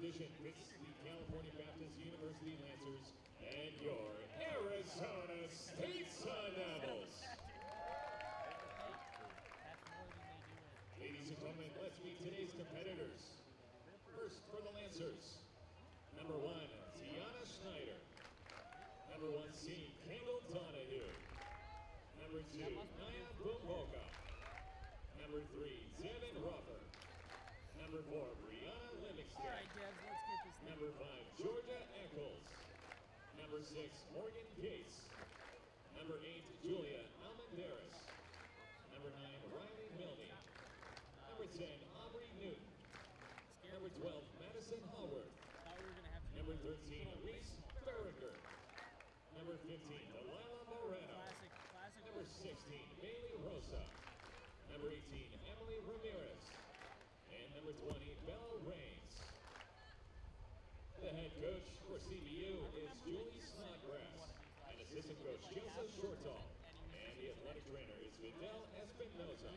competition pits the California Baptist University Lancers and your Arizona State Sun Devils. Ladies and gentlemen, let's meet today's competitors. First for the Lancers, number 1, Tiana Schneider. Number 1C, Kendall Donahue. Number 2, Naya Bumboka. Number 3, Devin Ruffer. Number 4, Brianna Livingston. All right, Devs, let's get this thing. Number 5, Georgia Eccles. Number 6, Morgan Gates. Number 8, Julia Almendares. Number 9, Riley Milne. Number 10, Aubrey Newton. Number 12, Madison Hallworth. Number 13, Reese Farringer. Number 15, Delilah Moreno. Number 16, Bailey Rosa. Number 18, Emily Ramirez. And number 20, Bella Rains. The head coach for CBU is Julie Snodgrass. And assistant coach Joseph Shortall. And the athletic trainer is Vidal Espinoza.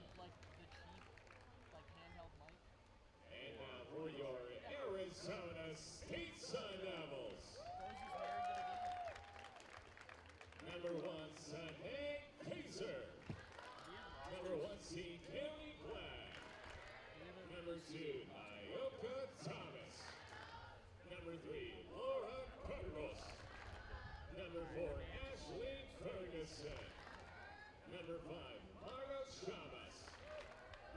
And now for your Arizona State Sun Devils. Number 1, Sunday Pacer. Number 1C, Kelly Black. Number 2, Ioka Thomas. Number 3, Laura Carlos. Number 4, Ashley Ferguson. Number 5, Margo Shamas.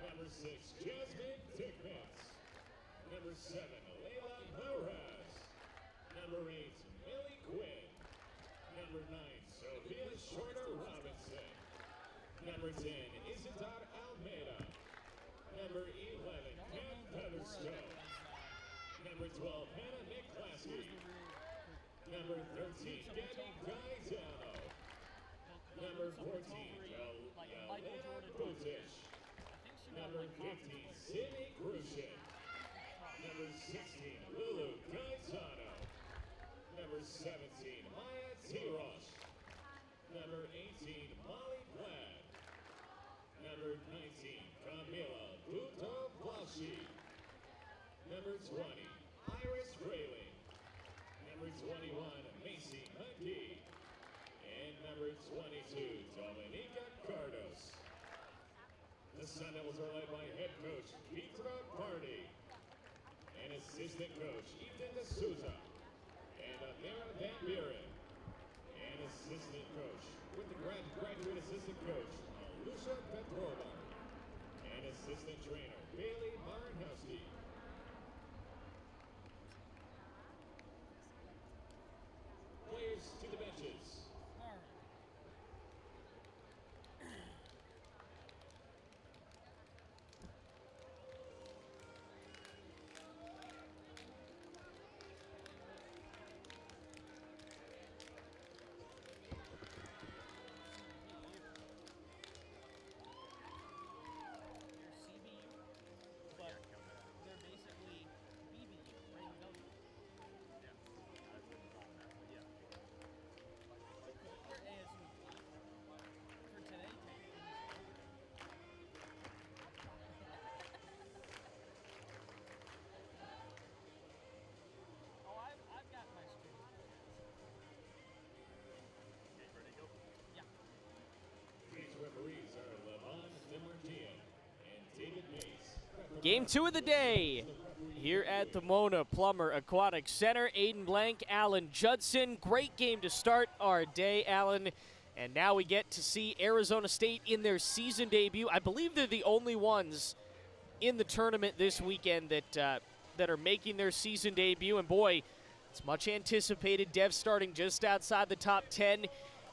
Number 6, Jasmine Dickmans. Number 7, Layla Perez. Number 8, Millie Quinn. Number 9, Sophia Shorter Robinson. Number 10, Isidar Almeida. Number 11, Ken Featherstone. Number 12, Hannah McClaskey. Number 13, Gabby Gaetano. Number 14, Yelena Butich. Number 15, Sydney Grushin. Number 16, Lulu Gaetano. Number 17, Maya Tirosh. Number 18, Molly Glad. Number 19, Camila Buto-Blashi. Number 20, Iris Grayling. Number 21, Macy Hunky. And number 22, Dominica Cardos. The Sun Devils are led by head coach Petra Party and assistant coach Ethan D'Souza and Amira Van Buren. And assistant coach with the graduate assistant coach Lucia Petrova and assistant trainer Bailey Marinowski. Players to the benches. Game 2 of the day here at the Mona Plummer Aquatic Center. Aiden, Blanc, Alan, Judson. Great game to start our day, Alan. And now we get to see Arizona State in their season debut. I believe they're the only ones in the tournament this weekend that are making their season debut. And boy, it's much anticipated. Dev starting just outside the top 10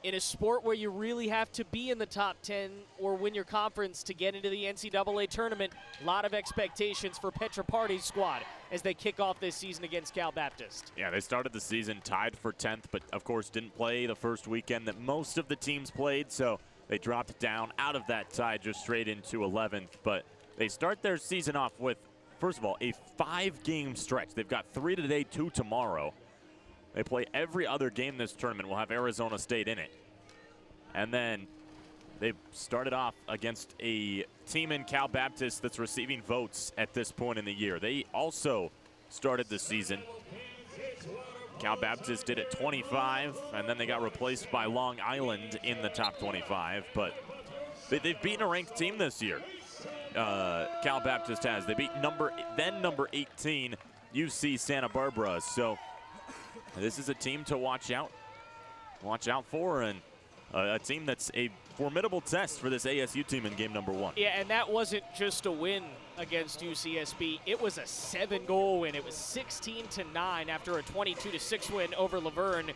in a sport where you really have to be in the top 10 or win your conference to get into the NCAA tournament. A lot of expectations for Petra Party's squad as they kick off this season against Cal Baptist. Yeah, they started the season tied for 10th, but of course didn't play the first weekend that most of the teams played, so they dropped down out of that tie just straight into 11th. But they start their season off with, first of all, a 5-game stretch. They've got 3 today, 2 tomorrow. They play every other game this tournament. Will have Arizona State in it. And then they started off against a team in Cal Baptist that's receiving votes at this point in the year. They also started the season. Cal Baptist did it 25, and then they got replaced by Long Island in the top 25. But they've beaten a ranked team this year. Cal Baptist has. They beat number 18, UC Santa Barbara. So this is a team to watch out for, and a team that's a formidable test for this ASU team in game number 1. Yeah, and that wasn't just a win against UCSB. It was a 7-goal win. It was 16-9 after a 22-6 win over Laverne.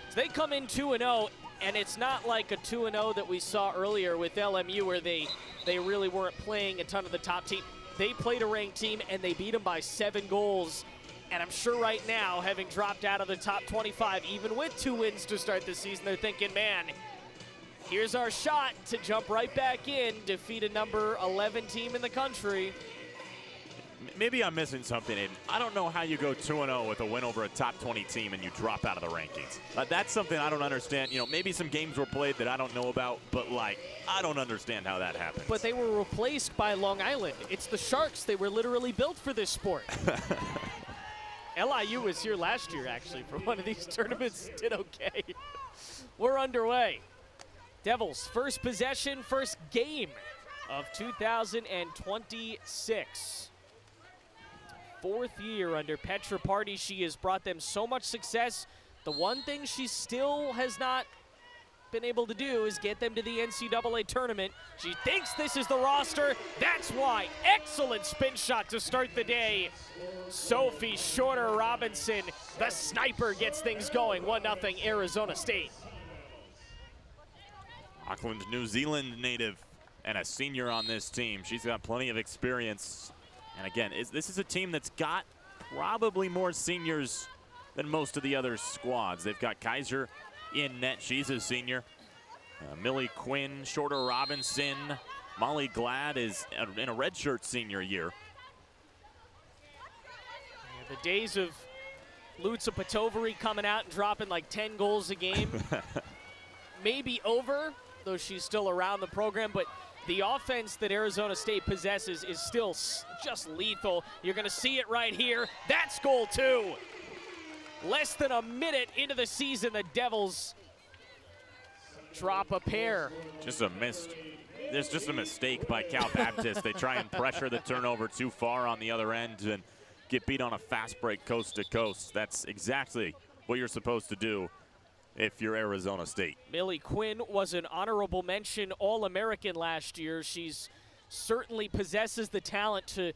So they come in 2-0, and it's not like a 2-0 that we saw earlier with LMU where they really weren't playing a ton of the top team. They played a ranked team, and they beat them by 7 goals. And I'm sure right now, having dropped out of the top 25, even with 2 wins to start the season, they're thinking, man, here's our shot to jump right back in, defeat a number 11 team in the country. Maybe I'm missing something, Aiden. I don't know how you go 2-0 with a win over a top 20 team and you drop out of the rankings. That's something I don't understand. You know, maybe some games were played that I don't know about, but, like, I don't understand how that happens. But they were replaced by Long Island. It's the Sharks. They were literally built for this sport. LIU was here last year, actually, for one of these tournaments. Did okay. We're underway. Devils, first possession, first game of 2026. 4th year under Petra Party. She has brought them so much success. The one thing she still has not been able to do is get them to the NCAA tournament. She thinks this is the roster. That's why. Excellent spin shot to start the day. Sophie Shorter-Robinson, the sniper, gets things going. 1-0 Arizona State. Auckland, New Zealand native and a senior on this team. She's got plenty of experience. And again, this is a team that's got probably more seniors than most of the other squads. They've got Kaiser in net. She's a senior. Millie Quinn, Shorter Robinson. Molly Glad is in a redshirt senior year. Yeah, the days of Lutza Patovari coming out and dropping like 10 goals a game maybe over, though she's still around the program, but the offense that Arizona State possesses is still just lethal. You're going to see it right here. That's goal 2. Less than a minute into the season, the Devils drop a pair. Just a missed. There's just a mistake by Cal Baptist. They try and pressure the turnover too far on the other end and get beat on a fast break coast to coast. That's exactly what you're supposed to do if you're Arizona State. Millie Quinn was an honorable mention All-American last year. She's certainly possesses the talent to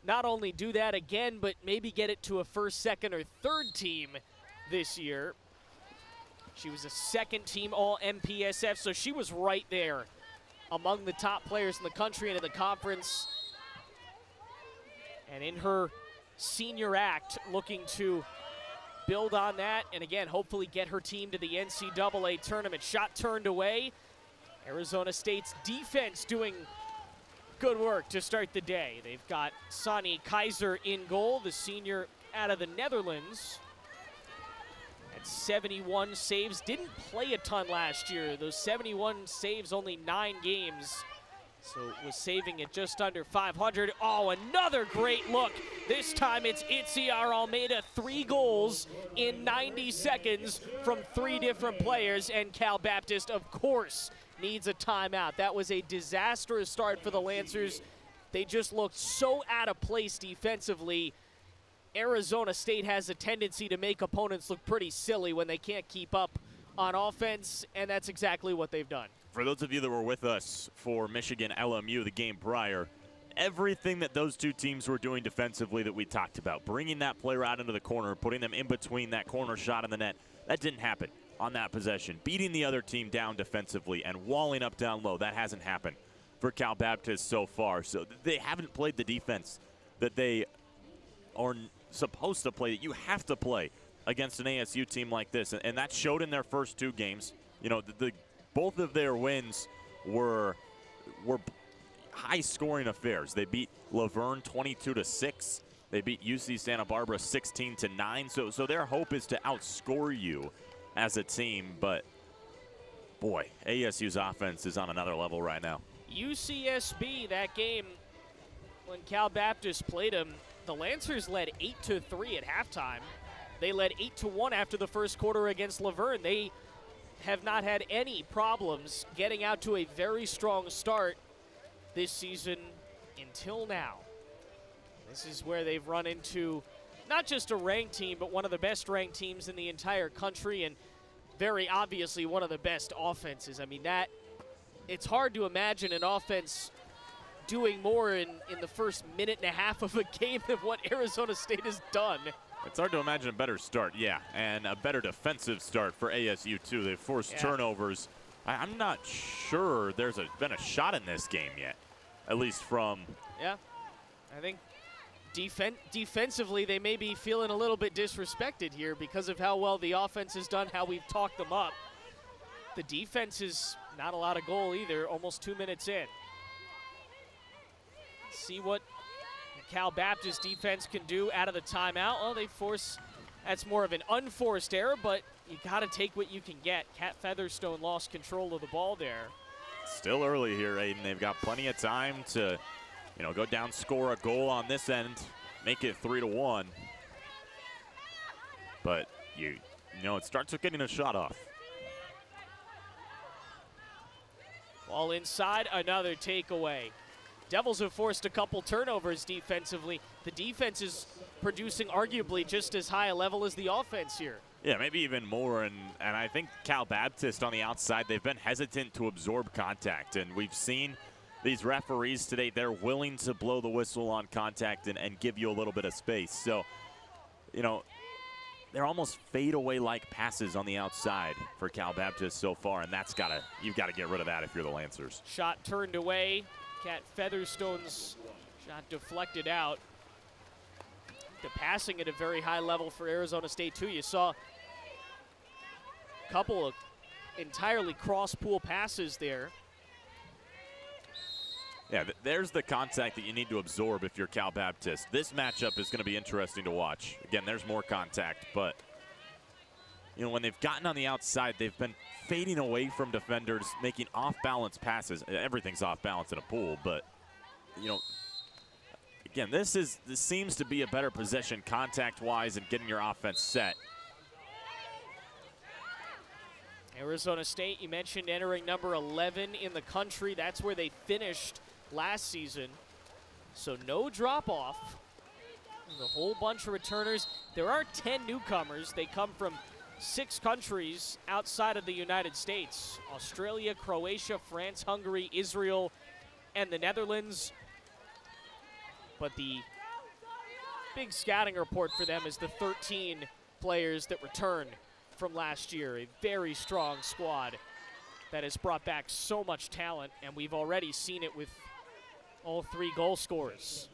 not only do that again, but maybe get it to a first, second, or third team this year. She was a second team All-MPSF, so she was right there among the top players in the country and in the conference. And in her senior act, looking to build on that, and again, hopefully get her team to the NCAA tournament. Shot turned away. Arizona State's defense doing good work to start the day. They've got Sonny Kaiser in goal, the senior out of the Netherlands. At 71 saves, didn't play a ton last year. Those 71 saves, only 9 games. So was saving at just under 500. Oh, another great look. This time it's Itziar Almeida, 3 goals in 90 seconds from 3 different players. And Cal Baptist, of course, needs a timeout. That was a disastrous start for the Lancers. They just looked so out of place defensively. Arizona State has a tendency to make opponents look pretty silly when they can't keep up on offense, and that's exactly what they've done. For those of you that were with us for Michigan LMU, the game prior, everything that those two teams were doing defensively that we talked about, bringing that player out into the corner, putting them in between that corner shot and the net, that didn't happen on that possession. Beating the other team down defensively and walling up down low, that hasn't happened for Cal Baptist so far. So they haven't played the defense that they are supposed to play, that you have to play against an ASU team like this. And that showed in their first 2 games. You know, both of their wins were high-scoring affairs. They beat Laverne 22-6. They beat UC Santa Barbara 16-9. So their hope is to outscore you as a team. But, boy, ASU's offense is on another level right now. UCSB, that game, when Cal Baptist played them, the Lancers led 8-3 at halftime. They led 8-1 after the first quarter against Laverne. They have not had any problems getting out to a very strong start this season until now. This is where they've run into not just a ranked team, but one of the best ranked teams in the entire country, and very obviously one of the best offenses. I mean, it's hard to imagine an offense doing more in the first minute and a half of a game than what Arizona State has done. It's hard to imagine a better start, yeah, and a better defensive start for ASU, too. They've forced turnovers. I'm not sure there's been a shot in this game yet, at least from... Yeah, I think defensively they may be feeling a little bit disrespected here because of how well the offense has done, how we've talked them up. The defense is not allowed a goal either, almost 2 minutes in. See what Cal Baptist defense can do out of the timeout. Well, that's more of an unforced error, but you got to take what you can get. Cat Featherstone lost control of the ball there. Still early here, Aiden. They've got plenty of time to, go down, score a goal on this end, make it 3-1. But it starts with getting a shot off. Ball inside, another takeaway. Devils have forced a couple turnovers defensively. The defense is producing arguably just as high a level as the offense here. Yeah, maybe even more, and I think Cal Baptist on the outside, they've been hesitant to absorb contact, and we've seen these referees today, they're willing to blow the whistle on contact and give you a little bit of space. So, they're almost fadeaway-like passes on the outside for Cal Baptist so far, and you've got to get rid of that if you're the Lancers. Shot turned away. Cat Featherstone's shot deflected out. The passing at a very high level for Arizona State, too. You saw a couple of entirely cross-pool passes there. Yeah, there's the contact that you need to absorb if you're Cal Baptist. This matchup is going to be interesting to watch. Again, there's more contact, but when they've gotten on the outside, they've been fading away from defenders, making off-balance passes. Everything's off-balance in a pool, but, again, this seems to be a better possession contact-wise and getting your offense set. Arizona State, you mentioned entering number 11 in the country. That's where they finished last season. So no drop-off. A whole bunch of returners. There are 10 newcomers. They come from 6 countries outside of the United States: Australia, Croatia, France, Hungary, Israel, and the Netherlands. But the big scouting report for them is the 13 players that return from last year. A very strong squad that has brought back so much talent, and we've already seen it with all 3 goal scorers.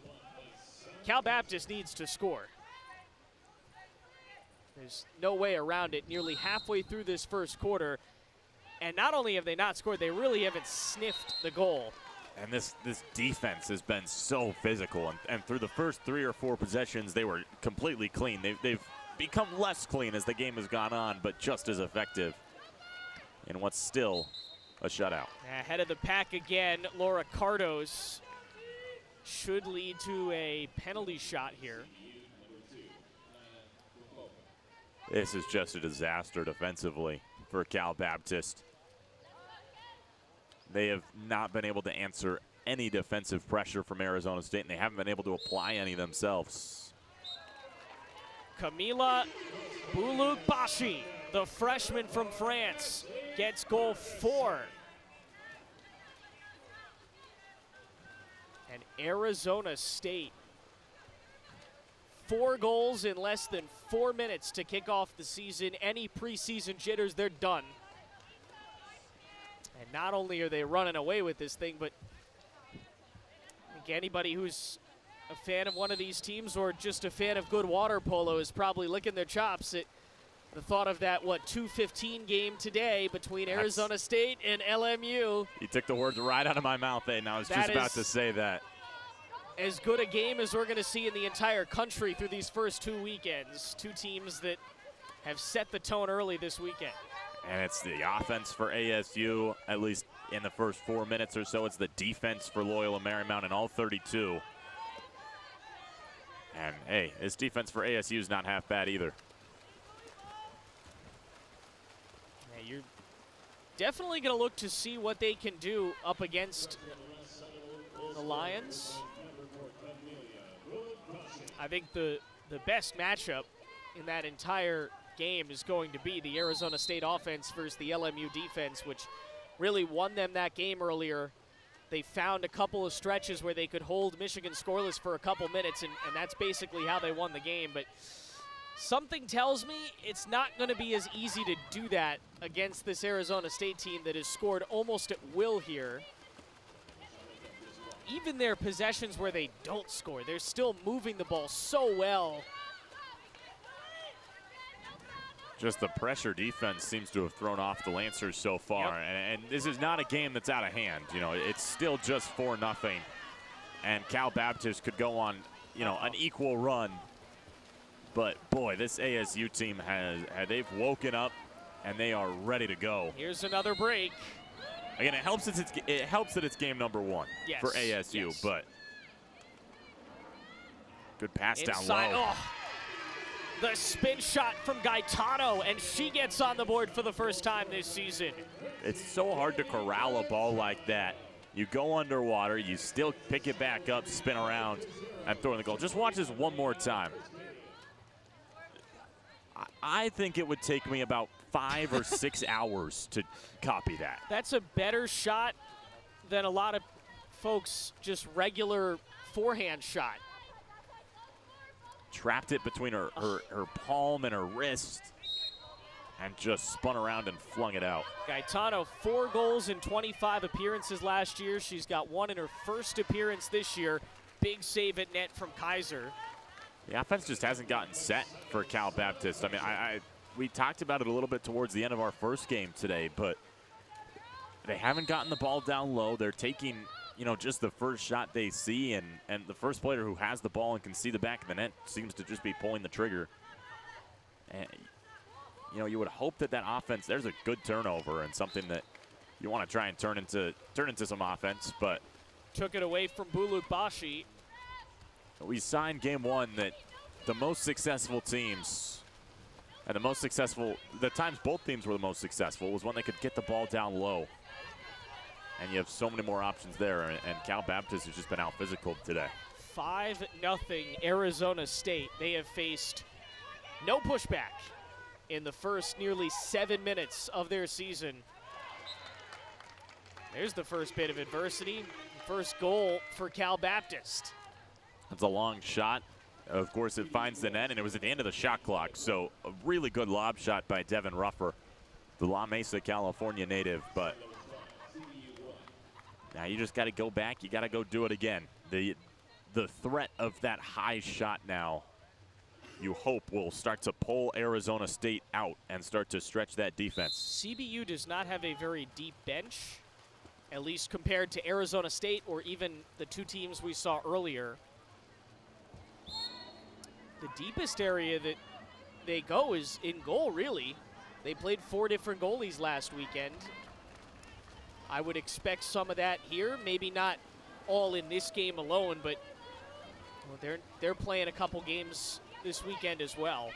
Cal Baptist needs to score. There's no way around it. Nearly halfway through this first quarter, and not only have they not scored, they really haven't sniffed the goal. And this defense has been so physical, and through the first 3 or 4 possessions, they were completely clean. They've become less clean as the game has gone on, but just as effective in what's still a shutout. Ahead of the pack again, Laura Cardos should lead to a penalty shot here. This is just a disaster defensively for Cal Baptist. They have not been able to answer any defensive pressure from Arizona State, and they haven't been able to apply any themselves. Camila Boulouk-Bashi, the freshman from France, gets goal 4. And Arizona State, 4 goals in less than 4 minutes to kick off the season. Any preseason jitters, they're done. And not only are they running away with this thing, but I think anybody who's a fan of one of these teams or just a fan of good water polo is probably licking their chops at the thought of that, 2:15 game today between Arizona State and LMU. You took the words right out of my mouth, Aiden. I was just about to say that. As good a game as we're going to see in the entire country through these first 2 weekends. 2 teams that have set the tone early this weekend. And it's the offense for ASU, at least in the first 4 minutes or so. It's the defense for Loyola Marymount in all 32. And, hey, his defense for ASU is not half bad either. Yeah, you're definitely going to look to see what they can do up against the Lions. I think the best matchup in that entire game is going to be the Arizona State offense versus the LMU defense, which really won them that game earlier. They found a couple of stretches where they could hold Michigan scoreless for a couple minutes, and that's basically how they won the game. But something tells me it's not going to be as easy to do that against this Arizona State team that has scored almost at will here. Even their possessions where they don't score, they're still moving the ball so well. Just the pressure defense seems to have thrown off the Lancers so far. Yep. And this is not a game that's out of hand. You know, it's still just 4-0. And Cal Baptist could go on, you know, an equal run. But, boy, this ASU team they've woken up, and they are ready to go. Here's another break. Again, it helps that it's game number 1 for ASU, yes. But good pass Inside, down low. oh, the spin shot from Gaetano, and she gets on the board for the first time this season. It's so hard to corral a ball like that. You go underwater, you still pick it back up, spin around, and throw in the goal. Just watch this one more time. I think it would take me about 5 or 6 hours to copy that. That's a better shot than a lot of folks' just regular forehand shot. Trapped it between her palm and her wrist and just spun around and flung it out. Gaetano, 4 goals in 25 appearances last year. She's got 1 in her first appearance this year. Big save at net from Kaiser. The offense just hasn't gotten set for Cal Baptist. I mean, we talked about it a little bit towards the end of our first game today, but they haven't gotten the ball down low. They're taking, you know, just the first shot they see, and the first player who has the ball and can see the back of the net seems to just be pulling the trigger. And, you know, you would hope that offense, there's a good turnover and something that you want to try and turn into some offense, but took it away from Bulut Bashi. We saw in game 1 that the most successful teams and the times both teams were the most successful was when they could get the ball down low. And you have so many more options there, and Cal Baptist has just been out physical today. 5-0 Arizona State. They have faced no pushback in the first nearly 7 minutes of their season. There's the first bit of adversity. First goal for Cal Baptist. That's a long shot. Of course, it finds the net, and it was at the end of the shot clock. So a really good lob shot by Devin Ruffer, the La Mesa, California native. But now you just got to go back. You got to go do it again. The threat of that high shot now, you hope, will start to pull Arizona State out and start to stretch that defense. CBU does not have a very deep bench, at least compared to Arizona State or even the 2 teams we saw earlier. The deepest area that they go is in goal, really. They played 4 different goalies last weekend. I would expect some of that here. Maybe not all in this game alone, but well, they're playing a couple games this weekend as well.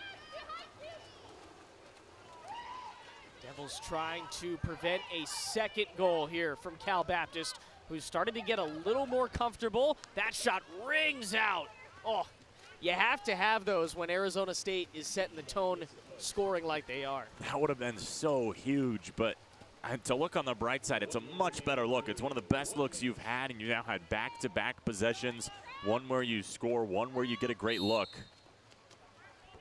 Devils trying to prevent a second goal here from Cal Baptist, who's started to get a little more comfortable. That shot rings out. Oh, you have to have those when Arizona State is setting the tone, scoring like they are. That would have been so huge, but to look on the bright side, it's a much better look. It's one of the best looks you've had, and you now had back-to-back possessions, one where you score, one where you get a great look.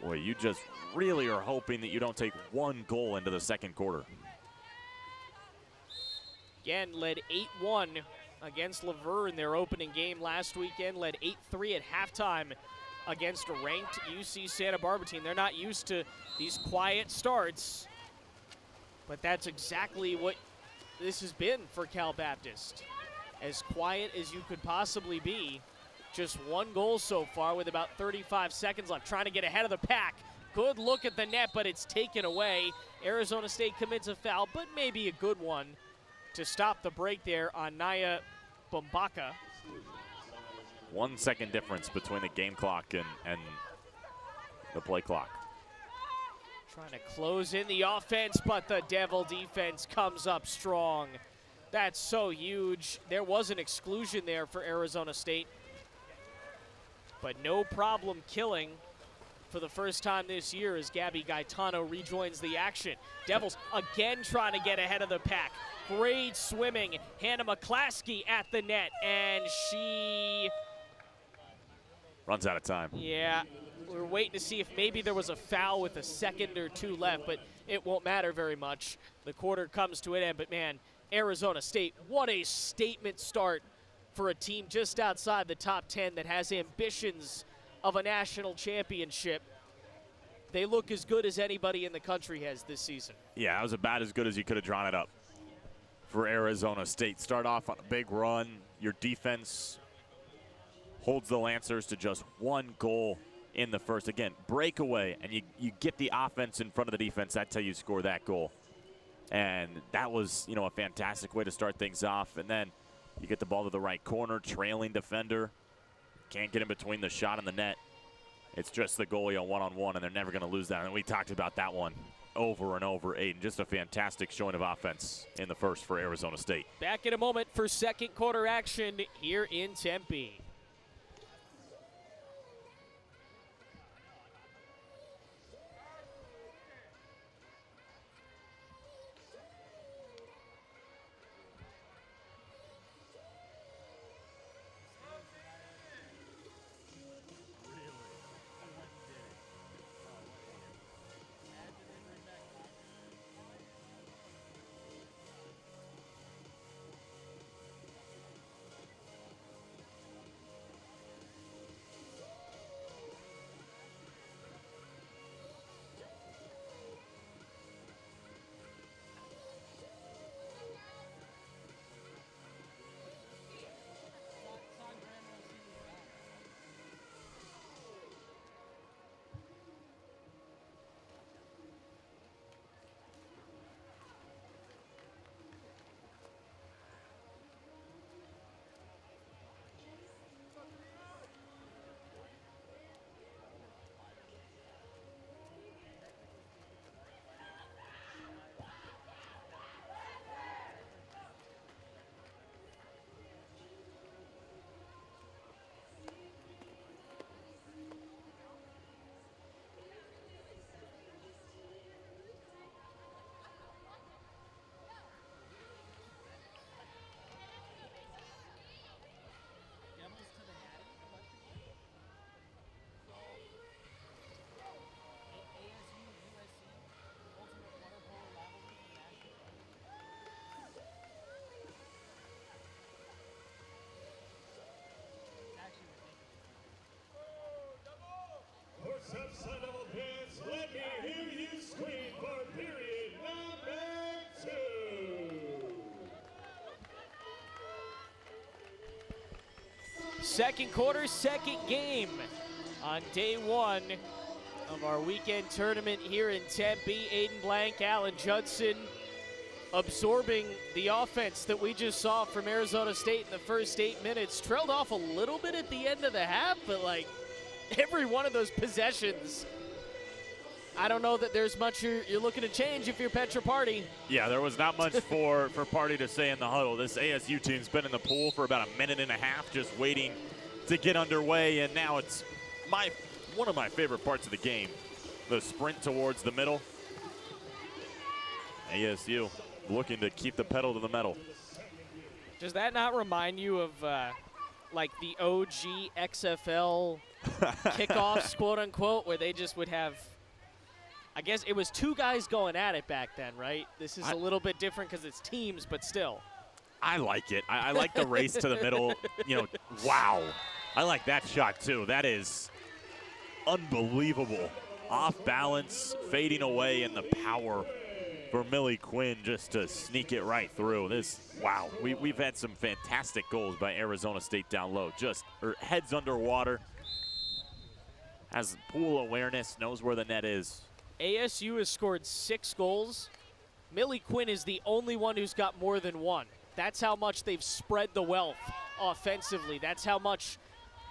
Boy, you just really are hoping that you don't take 1 goal into the second quarter. Again, led 8-1 against Lever in their opening game last weekend, led 8-3 at halftime against a ranked UC Santa Barbara team. They're not used to these quiet starts, but that's exactly what this has been for Cal Baptist. As quiet as you could possibly be. Just 1 goal so far with about 35 seconds left, trying to get ahead of the pack. Good look at the net, but it's taken away. Arizona State commits a foul, but maybe a good one to stop the break there on Naya Bombaka. 1 second difference between the game clock and the play clock. Trying to close in the offense, but the Devil defense comes up strong. That's so huge. There was an exclusion there for Arizona State, but no problem killing for the first time this year as Gabby Gaetano rejoins the action. Devils again trying to get ahead of the pack. Great swimming. Hannah McClaskey at the net, and she runs out of time. Yeah, we were waiting to see if maybe there was a foul with a second or two left, but it won't matter very much. The quarter comes to an end, but man, Arizona State, what a statement start for a team just outside the top 10 that has ambitions of a national championship. They look as good as anybody in the country has this season. Yeah, it was about as good as you could have drawn it up for Arizona State. Start off on a big run. Your defense holds the Lancers to just 1 goal in the first. Again, breakaway, and you get the offense in front of the defense. That's how you score that goal. And that was, you know, a fantastic way to start things off. And then you get the ball to the right corner, trailing defender. Can't get in between the shot and the net. It's just the goalie on one-on-one, and they're never going to lose that. And we talked about that one over and over, Aiden. Just a fantastic showing of offense in the first for Arizona State. Back in a moment for second quarter action here in Tempe. Let me hear you scream for period number 2. Second quarter, second game on day 1 of our weekend tournament here in Tempe. Aiden Blanc, Alan Judson absorbing the offense that we just saw from Arizona State in the first 8 minutes. Trailed off a little bit at the end of the half, but like every one of those possessions, I don't know that there's much you're looking to change if you're Petra Party. Yeah, there was not much for Party to say in the huddle. This ASU team's been in the pool for about a minute and a half, just waiting to get underway, and now it's one of my favorite parts of the game, the sprint towards the middle. ASU looking to keep the pedal to the metal. Does that not remind you of like the OG XFL kickoffs, quote unquote, where they just would have, I guess it was 2 guys going at it back then, right? This is a little bit different because it's teams, but still. I like it. I like the race to the middle. You know, wow. I like that shot too. That is unbelievable. Off balance, fading away, and the power for Millie Quinn just to sneak it right through. Wow. We've had some fantastic goals by Arizona State down low. Just heads underwater. Has pool awareness, knows where the net is. ASU has scored 6 goals. Millie Quinn is the only one who's got more than 1. That's how much they've spread the wealth offensively. That's how much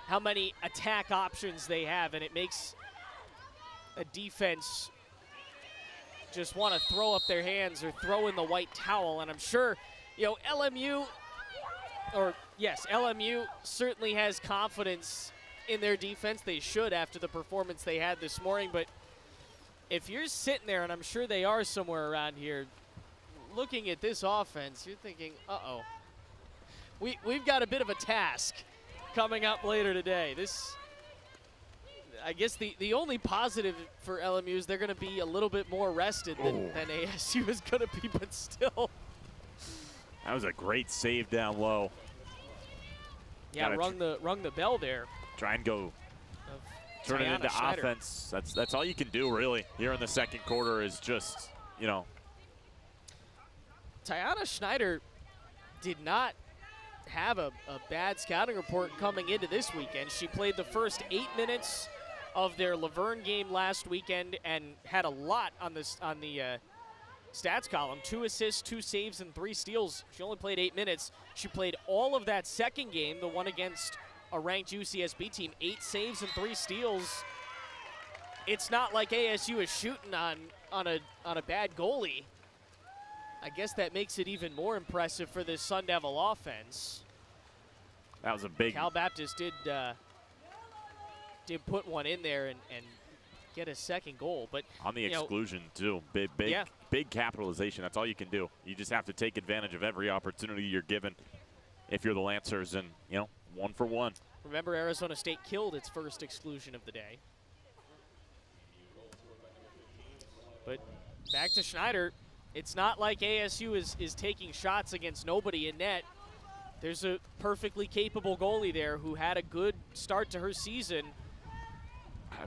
how many attack options they have, and it makes a defense just want to throw up their hands or throw in the white towel. And I'm sure, LMU certainly has confidence in their defense. They should after the performance they had this morning. But if you're sitting there, and I'm sure they are somewhere around here, looking at this offense, you're thinking, uh-oh. We've got a bit of a task coming up later today. I guess the only positive for LMU is they're going to be a little bit more rested than ASU is going to be, but still. That was a great save down low. Yeah, rung the bell there. Try and go turn it into offense. That's all you can do, really, here in the second quarter is just, Tiana Schneider did not have a bad scouting report coming into this weekend. She played the first 8 minutes of their Laverne game last weekend and had a lot on the stats column. 2 assists, 2 saves, and 3 steals. She only played 8 minutes. She played all of that second game, the one against a ranked UCSB team. 8 saves and 3 steals. It's not like ASU is shooting on a bad goalie. I guess that makes it even more impressive for this Sun Devil offense. That was a big. Cal Baptist did put one in there and get a second goal, but on the exclusion too. Big capitalization. That's all you can do. You just have to take advantage of every opportunity you're given if you're the Lancers, and 1 for 1. Remember, Arizona State killed its first exclusion of the day. But back to Schneider. It's not like ASU is taking shots against nobody in net. There's a perfectly capable goalie there who had a good start to her season.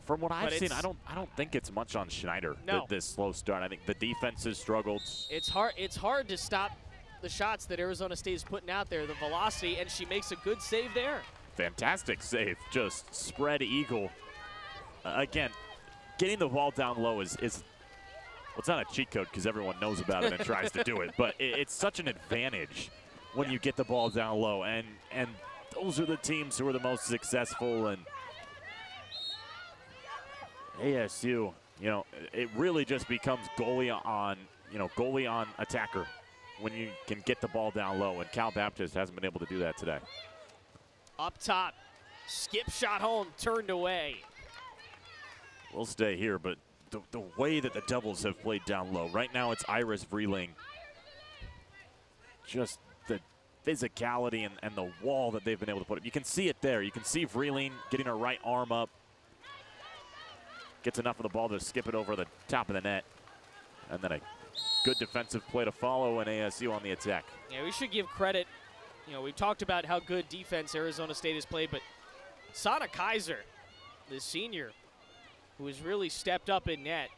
From what I've seen, I don't think it's much on Schneider. No. This slow start. I think the defense has struggled. It's hard to stop the shots that Arizona State is putting out there, the velocity, and she makes a good save there. Fantastic save, just spread eagle. Again, getting the ball down low is well, it's not a cheat code because everyone knows about it and tries to do it, but it's such an advantage when you get the ball down low, and those are the teams who are the most successful. And ASU, it really just becomes goalie on attacker when you can get the ball down low, and Cal Baptist hasn't been able to do that today. Up top, skip shot home, turned away. We'll stay here, but the way that the Devils have played down low. Right now it's Iris Vreeling. Just the physicality and the wall that they've been able to put up. You can see it there. You can see Vreeling getting her right arm up. Gets enough of the ball to skip it over the top of the net. And then a good defensive play to follow, and ASU on the attack. Yeah, we should give credit. We've talked about how good defense Arizona State has played, but Sana Kaiser, the senior, who has really stepped up in net.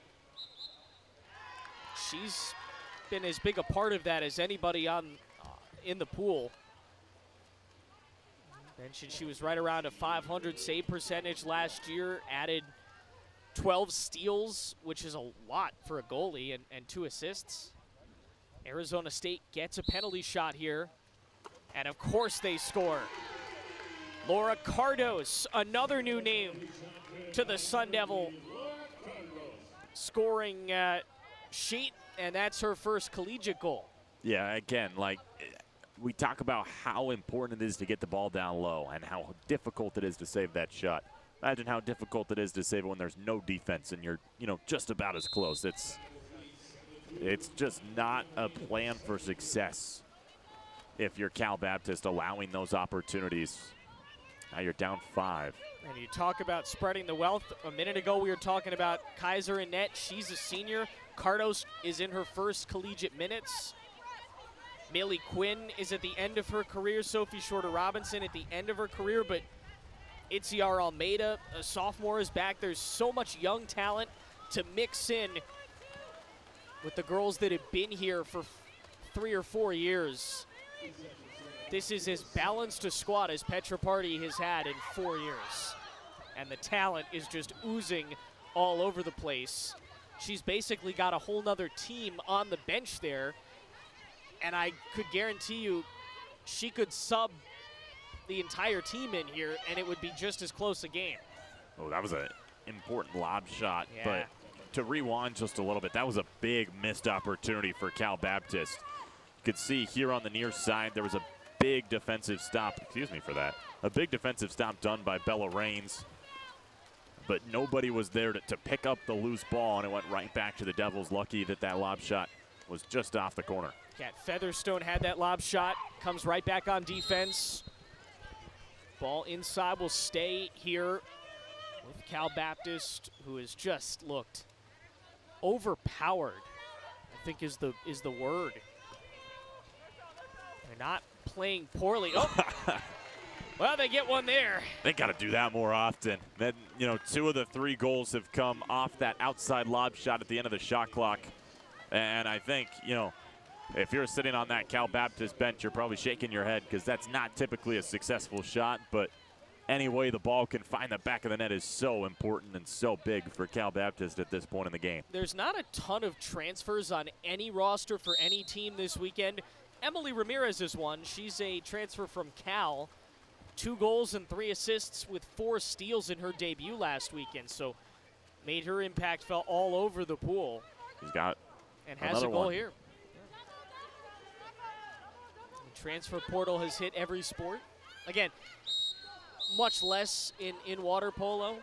She's been as big a part of that as anybody in the pool. Mentioned she was right around a .500 save percentage last year, added 12 steals, which is a lot for a goalie, and 2 assists. Arizona State gets a penalty shot here, and of course they score. Laura Cardos, another new name to the Sun Devil scoring sheet, and that's her first collegiate goal. Yeah, again, we talk about how important it is to get the ball down low and how difficult it is to save that shot. Imagine how difficult it is to save it when there's no defense and you're, just about as close. It's just not a plan for success if you're Cal Baptist allowing those opportunities. Now you're down 5. And you talk about spreading the wealth. A minute ago we were talking about Kaiser in net. She's a senior. Cardos is in her first collegiate minutes. Millie Quinn is at the end of her career. Sophie Shorter-Robinson at the end of her career. But Itziar Almeida, a sophomore, is back. There's so much young talent to mix in with the girls that have been here for 3 or 4 years. This is as balanced a squad as Petra Party has had in 4 years. And the talent is just oozing all over the place. She's basically got a whole nother team on the bench there. And I could guarantee you she could sub the entire team in here, and it would be just as close a game. Oh, that was an important lob shot, Yeah. but to rewind just a little bit, that was a big missed opportunity for Cal Baptist. You could see here on the near side, there was a big defensive stop, excuse me for that, a big defensive stop done by Bella Rains, but nobody was there to pick up the loose ball, and it went right back to the Devils. Lucky that that lob shot was just off the corner. Cat Featherstone had that lob shot, comes right back on defense. Ball inside will stay here with Cal Baptist, who has just looked overpowered, I think is the word. They're not playing poorly. Oh, well, they get one there. They got to do that more often. Then, you know, 2 of the 3 goals have come off that outside lob shot at the end of the shot clock. And I think, you know, if you're sitting on that Cal Baptist bench, you're probably shaking your head because that's not typically a successful shot. But any way the ball can find the back of the net is so important and so big for Cal Baptist at this point in the game. There's not a ton of transfers on any roster for any team this weekend. Emily Ramirez is one. She's a transfer from Cal. 2 goals and 3 assists with 4 steals in her debut last weekend. So made her impact felt all over the pool. He's got and has a goal one here. The transfer portal has hit every sport. Again, much less in water polo.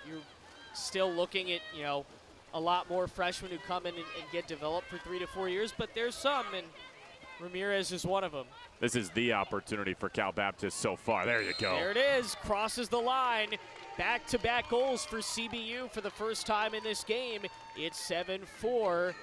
You're still looking at, you know, a lot more freshmen who come in and get developed for 3 to 4 years, but there's some, and Ramirez is one of them. This is the opportunity for Cal Baptist so far. There you go. There it is, crosses the line. Back-to-back goals for CBU for the first time in this game. It's 7-4.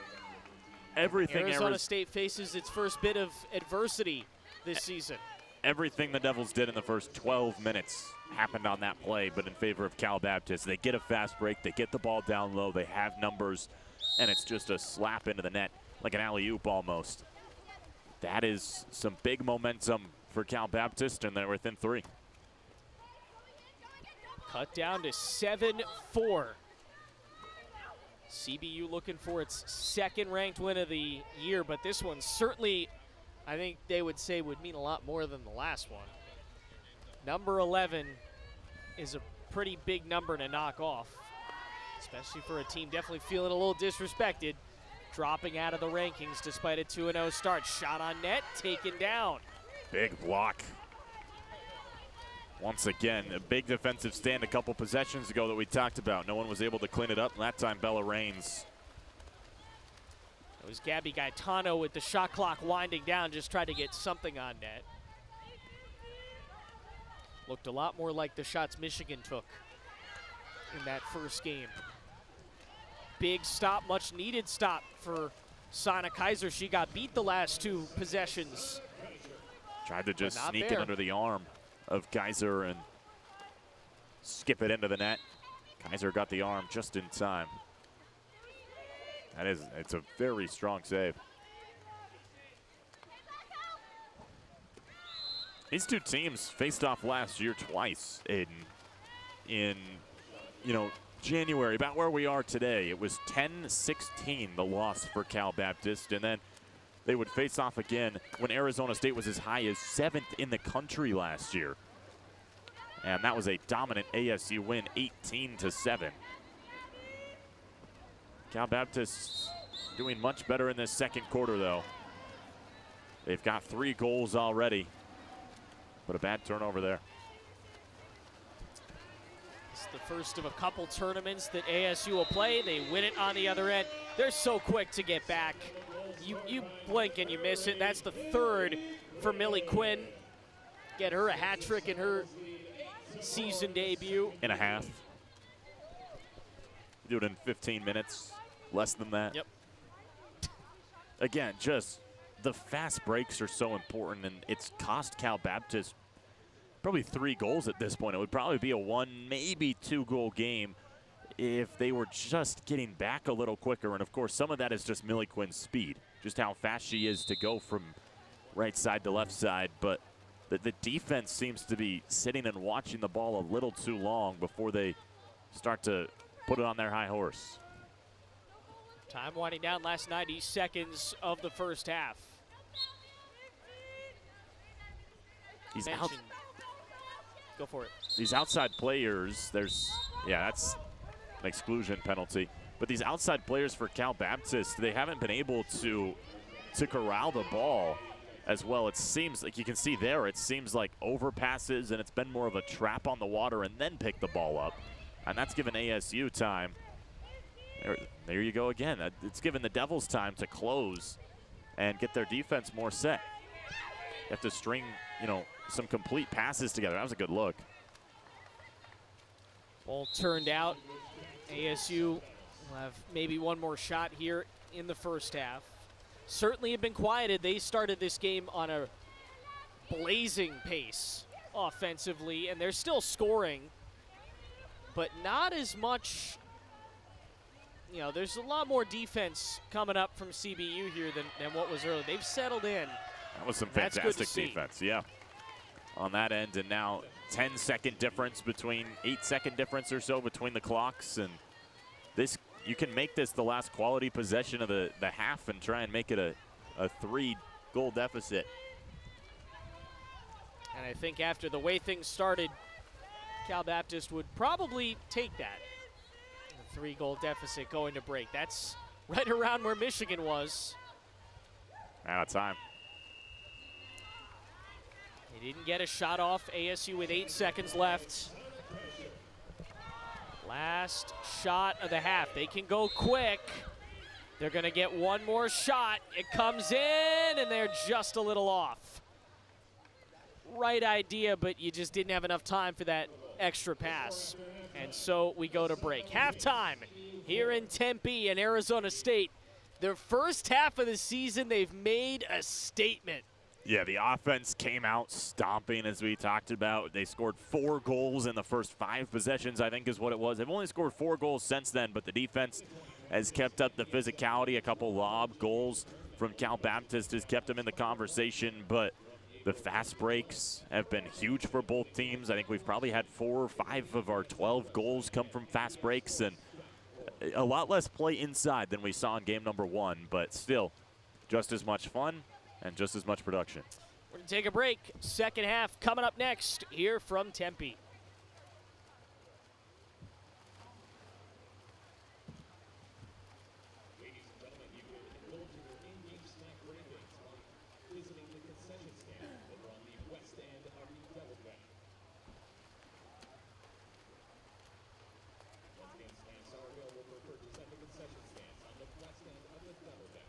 Arizona State faces its first bit of adversity this season. Everything the Devils did in the first 12 minutes happened on that play, but in favor of Cal Baptist. They get a fast break, they get the ball down low, they have numbers, and it's just a slap into the net, like an alley-oop almost. That is some big momentum for Cal Baptist, and they're within 3. Cut down to 7-4. CBU looking for its 2nd ranked win of the year, but this one certainly, I think they would say, would mean a lot more than the last one. Number 11 is a pretty big number to knock off, especially for a team definitely feeling a little disrespected, dropping out of the rankings despite a 2-0 start. Shot on net, taken down. Big block. Once again, a big defensive stand a couple possessions ago that we talked about. No one was able to clean it up, and that time Bella Rains. It was Gabby Gaetano with the shot clock winding down, just tried to get something on net. Looked a lot more like the shots Michigan took in that first game. Big stop, much needed stop for Sana Kaiser. She got beat the last 2 possessions. Tried to just sneak it under the arm of Kaiser and skip it into the net. Kaiser got the arm just in time. It's a very strong save. These 2 teams faced off last year twice, Aiden. In, you know, January, about where we are today. It was 10-16, the loss for Cal Baptist, and then they would face off again when Arizona State was as high as 7th in the country last year. And that was a dominant ASU win, 18-7. Cal Baptist doing much better in this 2nd quarter, though. They've got 3 goals already, but a bad turnover there. It's the first of a couple tournaments that ASU will play. They win it on the other end. They're so quick to get back. You blink and you miss it. That's the 3rd for Millie Quinn. Get her a hat trick in her season debut. And a half. Do it in 15 minutes, less than that. Yep. Again, just the fast breaks are so important, and it's cost Cal Baptist probably 3 goals at this point. It would probably be a 1, maybe 2 goal game if they were just getting back a little quicker. And of course, some of that is just Millie Quinn's speed, just how fast she is to go from right side to left side. But the defense seems to be sitting and watching the ball a little too long before they start to put it on their high horse. Time winding down, last 90 seconds of the first half. These mentioned. Go for it. These outside players, that's an exclusion penalty. But these outside players for Cal Baptist, they haven't been able to corral the ball as well. It seems like you can see there, it seems like overpasses, and it's been more of a trap on the water and then pick the ball up. And that's given ASU time. There you go again. It's given the Devils time to close and get their defense more set. You have to string, some complete passes together. That was a good look. Ball turned out. ASU will have maybe one more shot here in the first half. Certainly have been quieted. They started this game on a blazing pace offensively, and they're still scoring, but not as much. There's a lot more defense coming up from CBU here than what was early. They've settled in. That was some fantastic defense, yeah. On that end, and now 10-second difference between 8-second difference or so between the clocks, and this, you can make this the last quality possession of the half and try and make it a 3-goal deficit. And I think after the way things started, Cal Baptist would probably take that. A 3-goal deficit going to break. That's right around where Michigan was. Out of time. They didn't get a shot off. ASU with 8 seconds left. Last shot of the half. They can go quick. They're going to get one more shot. It comes in, and they're just a little off. Right idea, but you just didn't have enough time for that extra pass. And so we go to break. Halftime here in Tempe and Arizona State. Their first half of the season, they've made a statement. Yeah, the offense came out stomping, as we talked about. They scored 4 goals in the first 5 possessions, I think is what it was. They've only scored 4 goals since then, but the defense has kept up the physicality. A couple lob goals from Cal Baptist has kept them in the conversation, but the fast breaks have been huge for both teams. I think we've probably had 4 or 5 of our 12 goals come from fast breaks, and a lot less play inside than we saw in game number 1, but still just as much fun and just as much production. We're going to take a break. Second half coming up next here from Tempe. Ladies and gentlemen, you can indulge in your in-game snack cravings while visiting the concession stand over on the west end of the Double Deck. Once again, snacks are available for purchase at the concession stands on the west end of the Double Deck.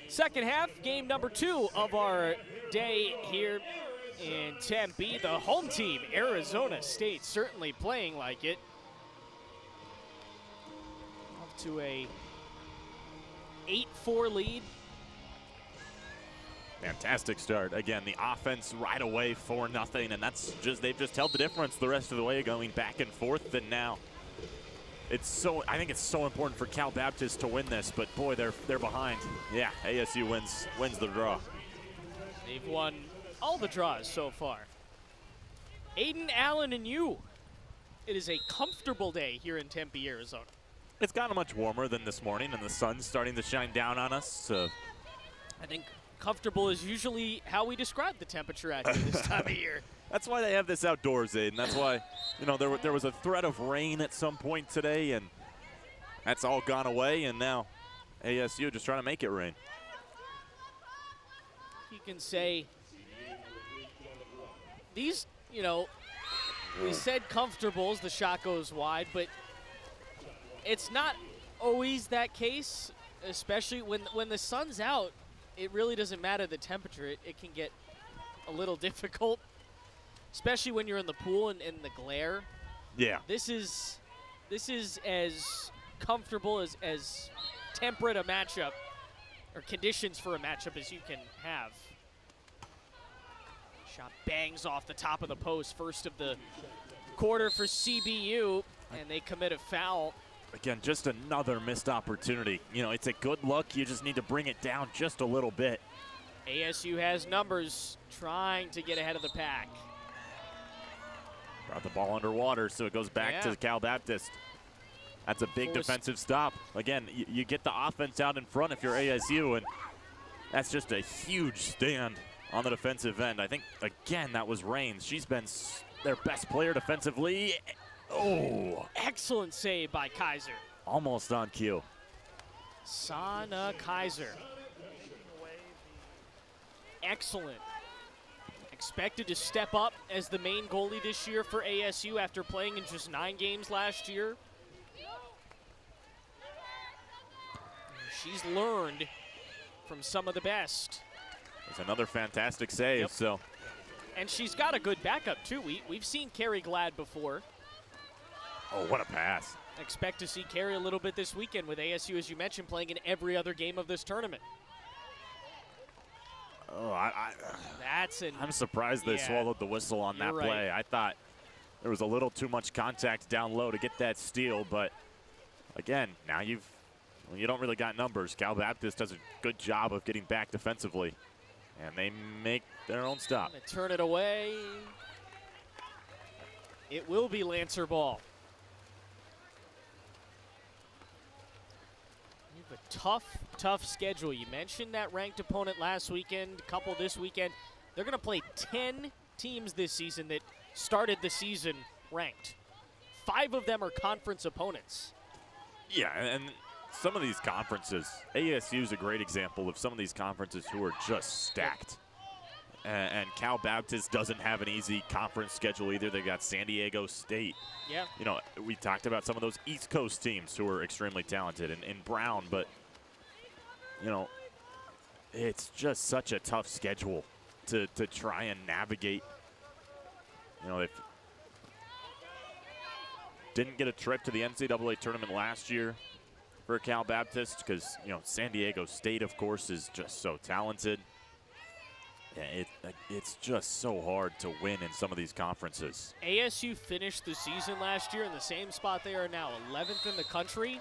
Second half, game number 2 of our day here in Tempe. The home team, Arizona State, certainly playing like it. Up to a 8-4 lead. Fantastic start. Again, the offense right away 4-0, and they've just held the difference the rest of the way, going back and forth, and now I think it's so important for Cal Baptist to win this, but boy, they're behind. Yeah, ASU wins the draw. They've won all the draws so far. Aiden, Allen, and you. It is a comfortable day here in Tempe, Arizona. It's gotten much warmer than this morning, and the sun's starting to shine down on us. So I think comfortable is usually how we describe the temperature out here this time of year. That's why they have this outdoors, Aiden. That's why, there was a threat of rain at some point today, and that's all gone away, and now ASU just trying to make it rain. You can say these, we said comfortable as the shot goes wide, but it's not always that case, especially when the sun's out. It really doesn't matter the temperature. It can get a little difficult, especially when you're in the pool and in the glare. Yeah. This is as comfortable as temperate a matchup or conditions for a matchup as you can have. Shot bangs off the top of the post, first of the quarter for CBU, and they commit a foul. Again, just another missed opportunity. It's a good look. You just need to bring it down just a little bit. ASU has numbers, trying to get ahead of the pack. Brought the ball underwater, so it goes back to Cal Baptist. That's a big defensive stop. Again, you get the offense out in front if you're ASU, and that's just a huge stand on the defensive end. I think, again, that was Raines. She's been their best player defensively. Oh. Excellent save by Kaiser. Almost on cue. Sana Kaiser. Excellent. Expected to step up as the main goalie this year for ASU after playing in just 9 games last year. She's learned from some of the best. There's another fantastic save. Yep. So. And she's got a good backup, too. We've seen Carrie Glad before. Oh, what a pass. Expect to see Carrie a little bit this weekend with ASU, as you mentioned, playing in every other game of this tournament. Oh, I'm surprised they swallowed the whistle on that play. I thought there was a little too much contact down low to get that steal, but again, now you don't really got numbers. Cal Baptist does a good job of getting back defensively, and they make their own stop. They turn it away. It will be Lancer ball. A tough schedule. You mentioned that ranked opponent last weekend, a couple this weekend. They're going to play 10 teams this season that started the season ranked. 5 of them are conference opponents. Yeah, and some of these conferences, ASU is a great example of some of these conferences who are just stacked. And Cal Baptist doesn't have an easy conference schedule either. They got San Diego State. Yeah. We talked about some of those East Coast teams who are extremely talented and Brown, but, it's just such a tough schedule to try and navigate. They didn't get a trip to the NCAA tournament last year for Cal Baptist because, San Diego State, of course, is just so talented. Yeah, it's just so hard to win in some of these conferences. ASU finished the season last year in the same spot they are now, 11th in the country.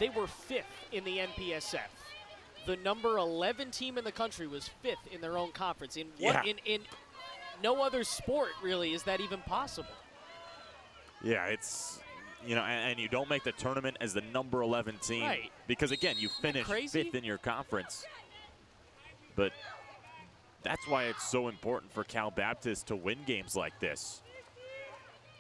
They were 5th in the NPSF. The number 11 team in the country was 5th in their own conference. In no other sport, really, is that even possible. Yeah, it's, and you don't make the tournament as the number 11 team. Right. Because, again, you finish 5th in your conference. But that's why it's so important for Cal Baptist to win games like this,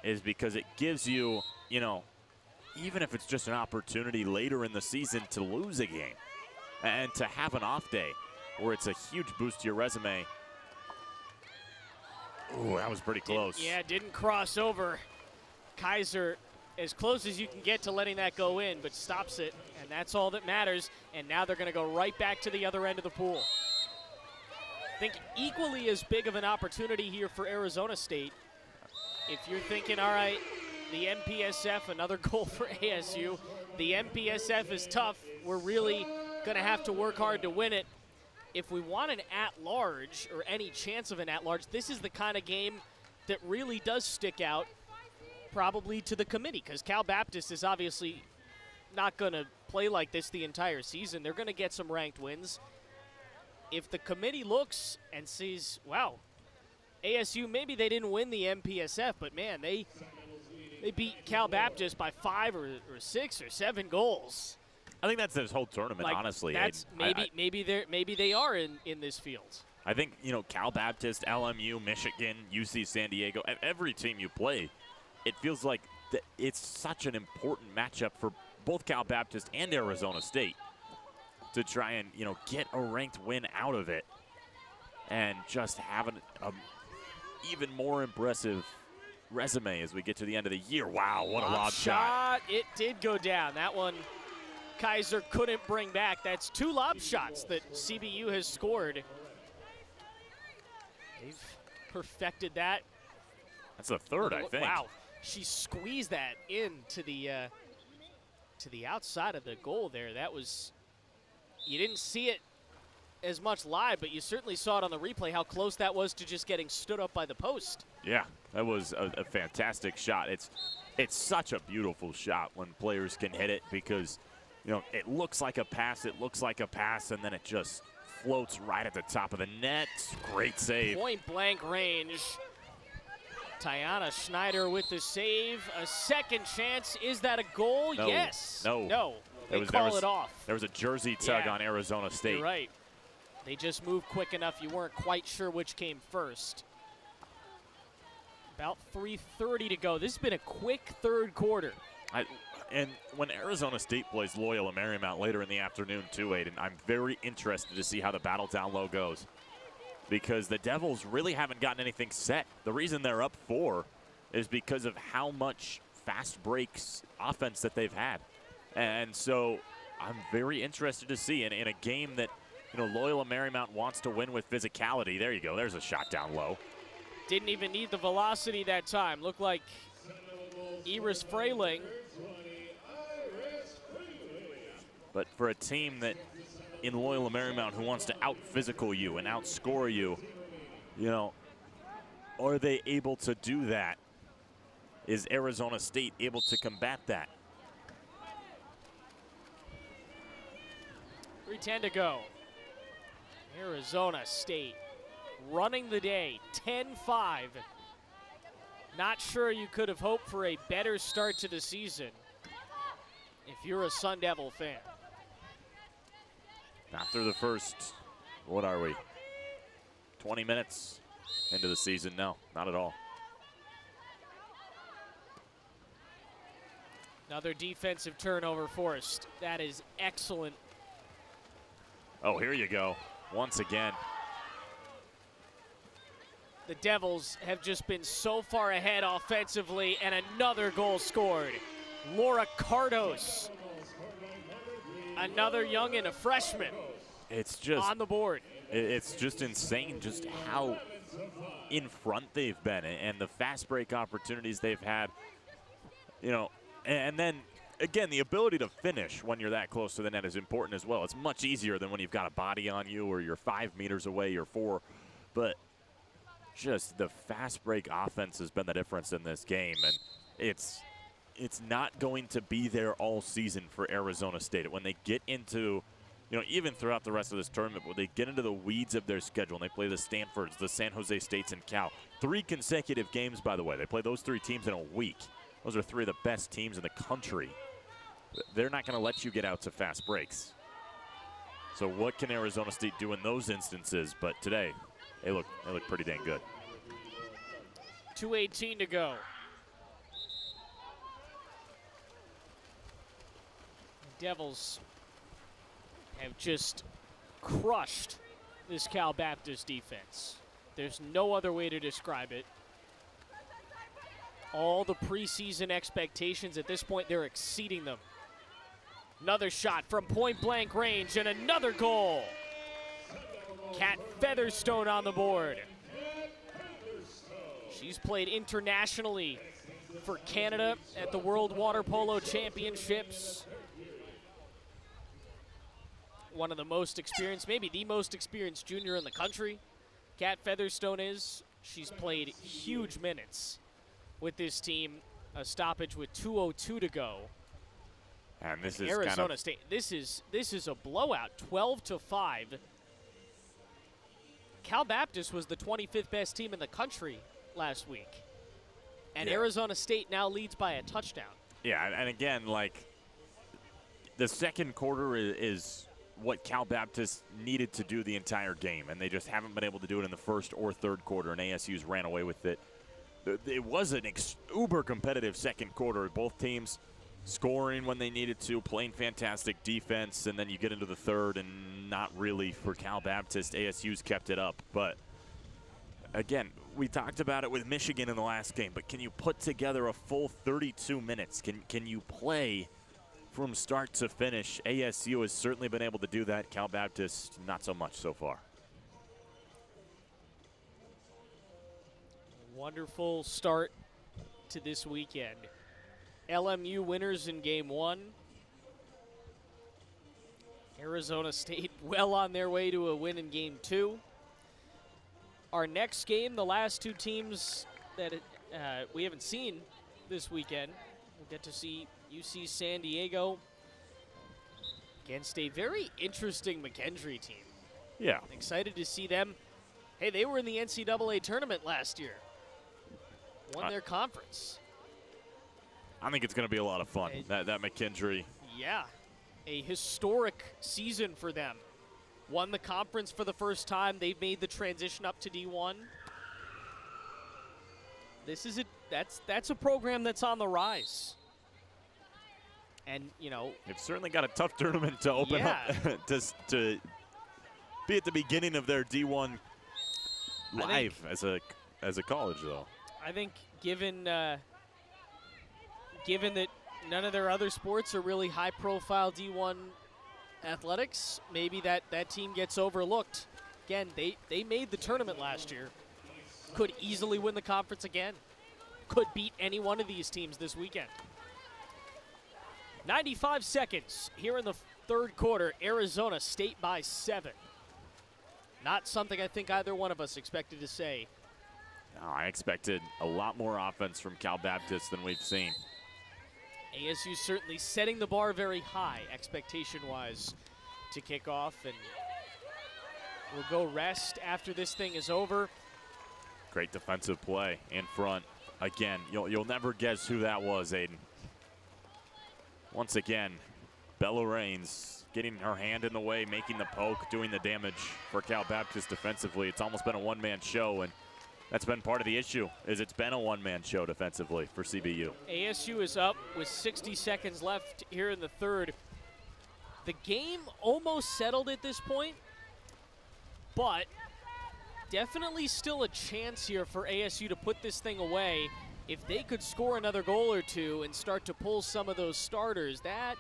is because it gives you, even if it's just an opportunity later in the season to lose a game and to have an off day where it's a huge boost to your resume. Ooh, that was pretty close. Didn't cross over. Kaiser as close as you can get to letting that go in, but stops it, and that's all that matters. And now they're going to go right back to the other end of the pool. I think equally as big of an opportunity here for Arizona State. If you're thinking, all right, the MPSF, another goal for ASU. The MPSF is tough. We're really going to have to work hard to win it. If we want an at-large or any chance of an at-large, this is the kind of game that really does stick out probably to the committee, because Cal Baptist is obviously not going to play like this the entire season. They're going to get some ranked wins. If the committee looks and sees, wow, ASU, maybe they didn't win the MPSF, but man, they beat Cal Baptist by 5 or 6 or 7 goals. I think that's this whole tournament, honestly. That's maybe they are in this field. I think, you know, Cal Baptist, LMU, Michigan, UC San Diego, every team you play, it feels like it's such an important matchup for both Cal Baptist and Arizona State to try and, you know, get a ranked win out of it and just have an even more impressive resume as we get to the end of the year. Wow, what a lob shot. It did go down. That one Kaiser couldn't bring back. That's 2 lob shots that CBU has scored. They've perfected that. That's the third, I think. Wow, she squeezed that in to the outside of the goal there. That was, you didn't see it as much live, but you certainly saw it on the replay how close that was to just getting stood up by the post. Yeah, that was a fantastic shot. It's such a beautiful shot when players can hit it, because, you know, it looks like a pass, and then it just floats right at the top of the net. Great save. Point blank range. Tiana Schneider with the save. A second chance. Is that a goal? No, yes. No. They call it off. There was a jersey tug on Arizona State. You're right. They just moved quick enough. You weren't quite sure which came first. About 3:30 to go. This has been a quick third quarter. And when Arizona State plays Loyola Marymount later in the afternoon too, Aiden, I'm very interested to see how the battle down low goes, because the Devils really haven't gotten anything set. The reason they're up 4 is because of how much fast breaks offense that they've had. And so I'm very interested to see in a game that, you know, Loyola Marymount wants to win with physicality. There you go. There's a shot down low. Didn't even need the velocity that time. Looked like Iris Frayling. But for a team that in Loyola Marymount who wants to out-physical you and outscore you, you know, are they able to do that? Is Arizona State able to combat that? 3:10 to go. Arizona State running the day, 10-5. Not sure you could have hoped for a better start to the season if you're a Sun Devil fan. Not through the first, what are we, 20 minutes into the season? No, not at all. Another defensive turnover forced. That is excellent. Oh, here you go. Once again. The Devils have just been so far ahead offensively, and another goal scored. Laura Cardos, another youngin', a freshman. It's just on the board. It's just insane just how in front they've been and the fast break opportunities they've had. You know, and then again, the ability to finish when you're that close to the net is important as well. It's much easier than when you've got a body on you or you're 5 meters away or 4. But just the fast break offense has been the difference in this game, and it's not going to be there all season for Arizona State. When they get into, you know, even throughout the rest of this tournament, when they get into the weeds of their schedule and they play the Stanfords, the San Jose States, and Cal. 3 consecutive games, by the way. They play those 3 teams in a week. Those are 3 of the best teams in the country. They're not going to let you get out to fast breaks. So what can Arizona State do in those instances? But today, they look pretty dang good. 2:18 to go. The Devils have just crushed this Cal Baptist defense. There's no other way to describe it. all the preseason expectations. At this point, they're exceeding them. Another shot from point-blank range and another goal. Kat Featherstone on the board. She's played internationally for Canada at the World Water Polo Championships. One of the most experienced, maybe the most experienced junior in the country. Kat Featherstone is. She's played huge minutes with this team. A stoppage with 2:02 to go. And this is Arizona State. This is a blowout, 12-5. Cal Baptist was the 25th best team in the country last week. And Arizona State now leads by a touchdown. Yeah, and again, like, the second quarter is what Cal Baptist needed to do the entire game, and they just haven't been able to do it in the first or third quarter, and ASU's ran away with it. It was an uber competitive second quarter. Both teams scoring when they needed to, playing fantastic defense, and then you get into the third, and not really for Cal Baptist. ASU's kept it up, but again, we talked about it with Michigan in the last game, but can you put together a full 32 minutes? Can you play from start to finish? ASU has certainly been able to do that. Cal Baptist, not so much so far. Wonderful start to this weekend. LMU winners in game one. Arizona State well on their way to a win in game two. Our next game, the last two teams that we haven't seen this weekend, we'll get to see UC San Diego against a very interesting McKendree team. Yeah. Excited to see them. Hey, they were in the NCAA tournament last year. Won their conference. I think it's going to be a lot of fun, that McKendree. Yeah, a historic season for them. Won the conference for the first time. They've made the transition up to D1. That's a program that's on the rise. And, you know, they've certainly got a tough tournament to open up to be at the beginning of their D1 life as a college, though. I think given that none of their other sports are really high-profile D1 athletics, maybe that team gets overlooked. Again, they made the tournament last year. Could easily win the conference again. Could beat any one of these teams this weekend. 95 seconds here in the third quarter. Arizona State by 7. Not something I think either one of us expected to say. No, I expected a lot more offense from Cal Baptist than we've seen. ASU certainly setting the bar very high, expectation-wise, to kick off, and we'll go rest after this thing is over. Great defensive play in front. Again, you'll never guess who that was, Aiden. Once again, Bella Raines getting her hand in the way, making the poke, doing the damage for Cal Baptist defensively. It's almost been a one-man show, and that's been part of the issue, is it's been a one-man show defensively for CBU. ASU is up with 60 seconds left here in the third. The game almost settled at this point, but definitely still a chance here for ASU to put this thing away. If they could score another goal or two and start to pull some of those starters, that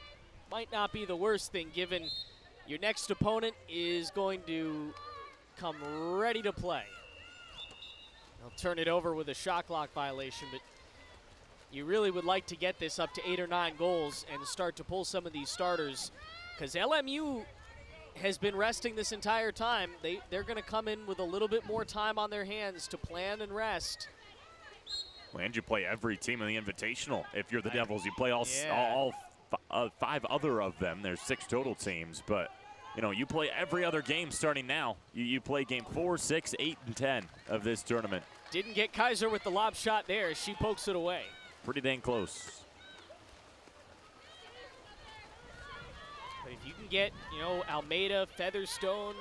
might not be the worst thing, given your next opponent is going to come ready to play. They'll turn it over with a shot clock violation, but you really would like to get this up to 8 or 9 goals and start to pull some of these starters, because LMU has been resting this entire time. They're going to come in with a little bit more time on their hands to plan and rest. And you play every team in the Invitational. If you're the Devils, you play all 5 other of them. There's 6 total teams, but you know, you play every other game starting now. You play game 4, 6, 8, and 10 of this tournament. Didn't get Kaiser with the lob shot there. She pokes it away. Pretty dang close. But if you can get, you know, Almeida, Featherstone,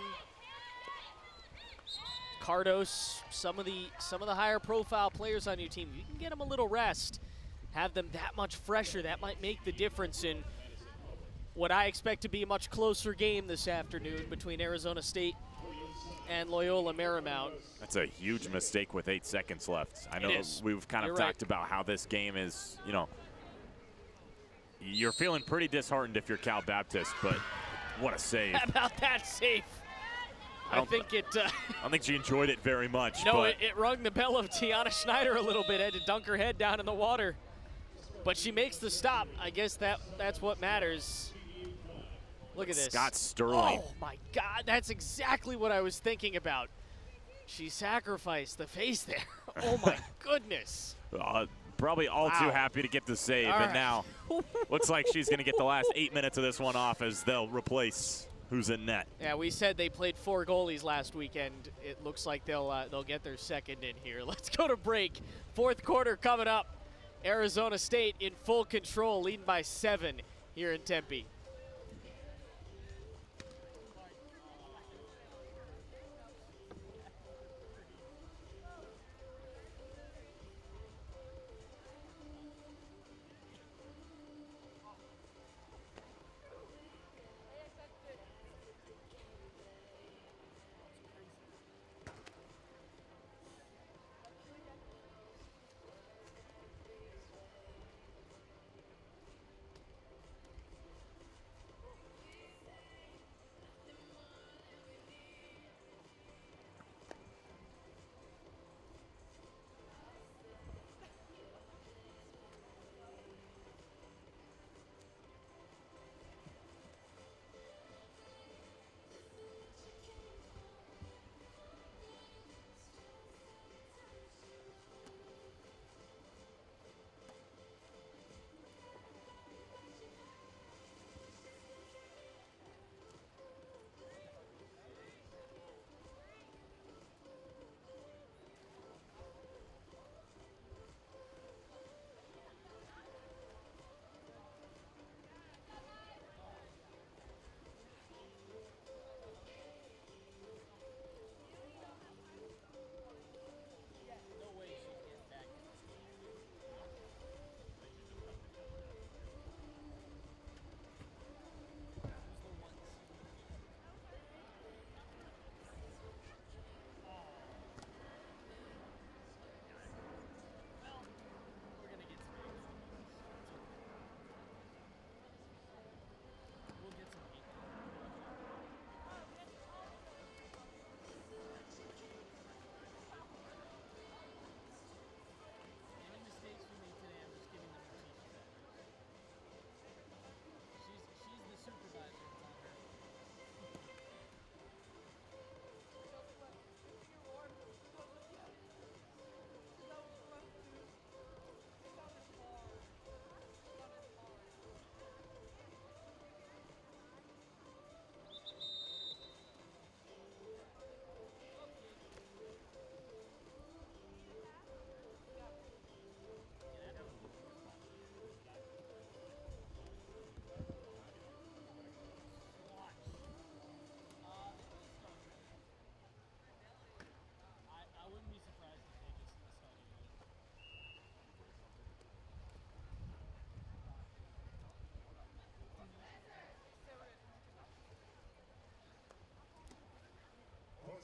Cardos, some of the higher profile players on your team, you can get them a little rest, have them that much fresher. That might make the difference in what I expect to be a much closer game this afternoon between Arizona State and Loyola Marymount. That's a huge mistake with 8 seconds left. I know we've kind of talked about how this game is, you know, you're feeling pretty disheartened if you're Cal Baptist, but what a save. How about that save? I think it. I don't think she enjoyed it very much. No, but it rung the bell of Tiana Schneider a little bit. Had to dunk her head down in the water. But she makes the stop. I guess that's what matters. Look at this. Scott Sterling. Oh, my God. That's exactly what I was thinking about. She sacrificed the face there. Oh, my goodness. Probably all too happy to get the save. All and now looks like she's going to get the last 8 minutes of this one off as they'll replace who's in net. Yeah, we said they played 4 goalies last weekend. It looks like they'll get their second in here. Let's go to break. Fourth quarter coming up. Arizona State in full control, leading by 7 here in Tempe.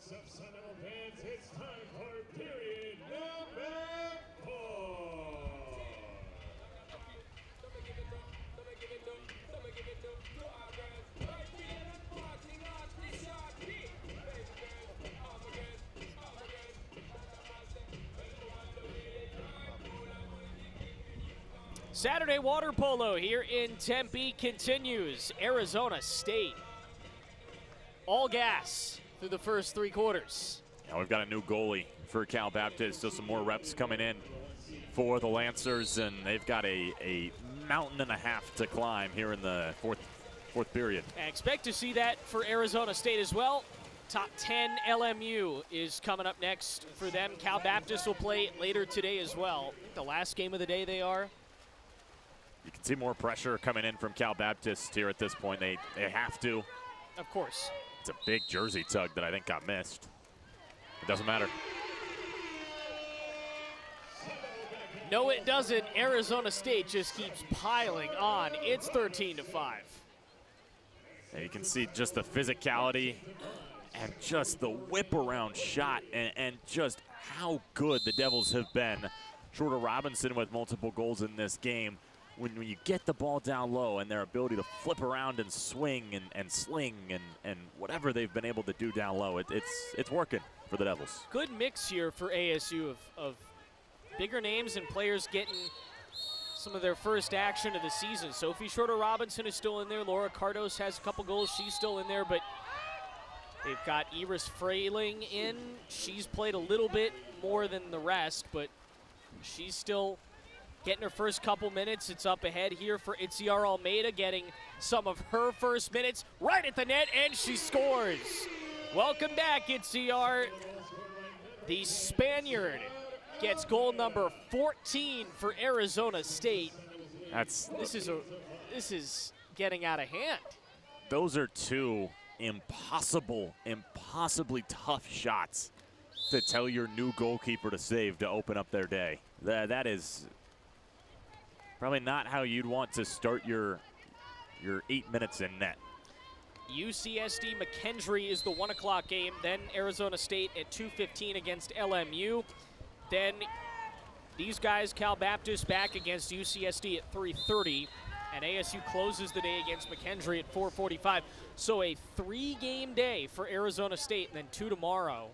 Of Seminole fans, it's time for period number 4. Saturday water polo here in Tempe continues. Arizona State, all gas through the first 3 quarters. Now we've got a new goalie for Cal Baptist, so some more reps coming in for the Lancers, and they've got a mountain and a half to climb here in the fourth period. And expect to see that for Arizona State as well. Top 10 LMU is coming up next for them. Cal Baptist will play later today as well. The last game of the day they are. You can see more pressure coming in from Cal Baptist here at this point. They have to. Of course. It's a big jersey tug that I think got missed. It doesn't matter. No, it doesn't. Arizona State just keeps piling on. It's 13-5. And you can see just the physicality And just the whip around shot and just how good the Devils have been. Short of Robinson with multiple goals in this game. When you get the ball down low and their ability to flip around and swing and sling and whatever they've been able to do down low, it's working for the Devils. Good mix here for ASU of bigger names and players getting some of their first action of the season. Sophie Shorter-Robinson is still in there. Laura Cardos has a couple goals. She's still in there, but they've got Iris Frayling in. She's played a little bit more than the rest, but she's still getting her first couple minutes. It's up ahead here for Itziar Almeida, getting some of her first minutes right at the net, and she scores. Welcome back, Itziar. The Spaniard gets goal number 14 for Arizona State. This is getting out of hand. Those are two impossibly tough shots to tell your new goalkeeper to save to open up their day. That is probably not how you'd want to start your 8 minutes in net. UCSD McKendree is the 1 o'clock game, then Arizona State at 2:15 against LMU. Then these guys, Cal Baptist, back against UCSD at 3:30, and ASU closes the day against McKendree at 4:45. So a 3-game day for Arizona State, and then 2 tomorrow.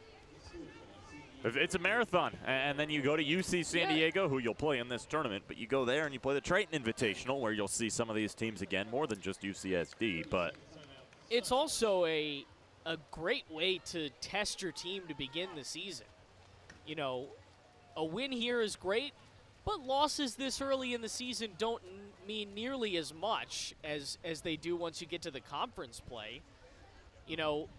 It's a marathon, and then you go to UC San Diego, who you'll play in this tournament, but you go there and you play the Triton Invitational, where you'll see some of these teams again, more than just UCSD. But it's also a great way to test your team to begin the season. You know, a win here is great, but losses this early in the season don't mean nearly as much as they do once you get to the conference play. You know,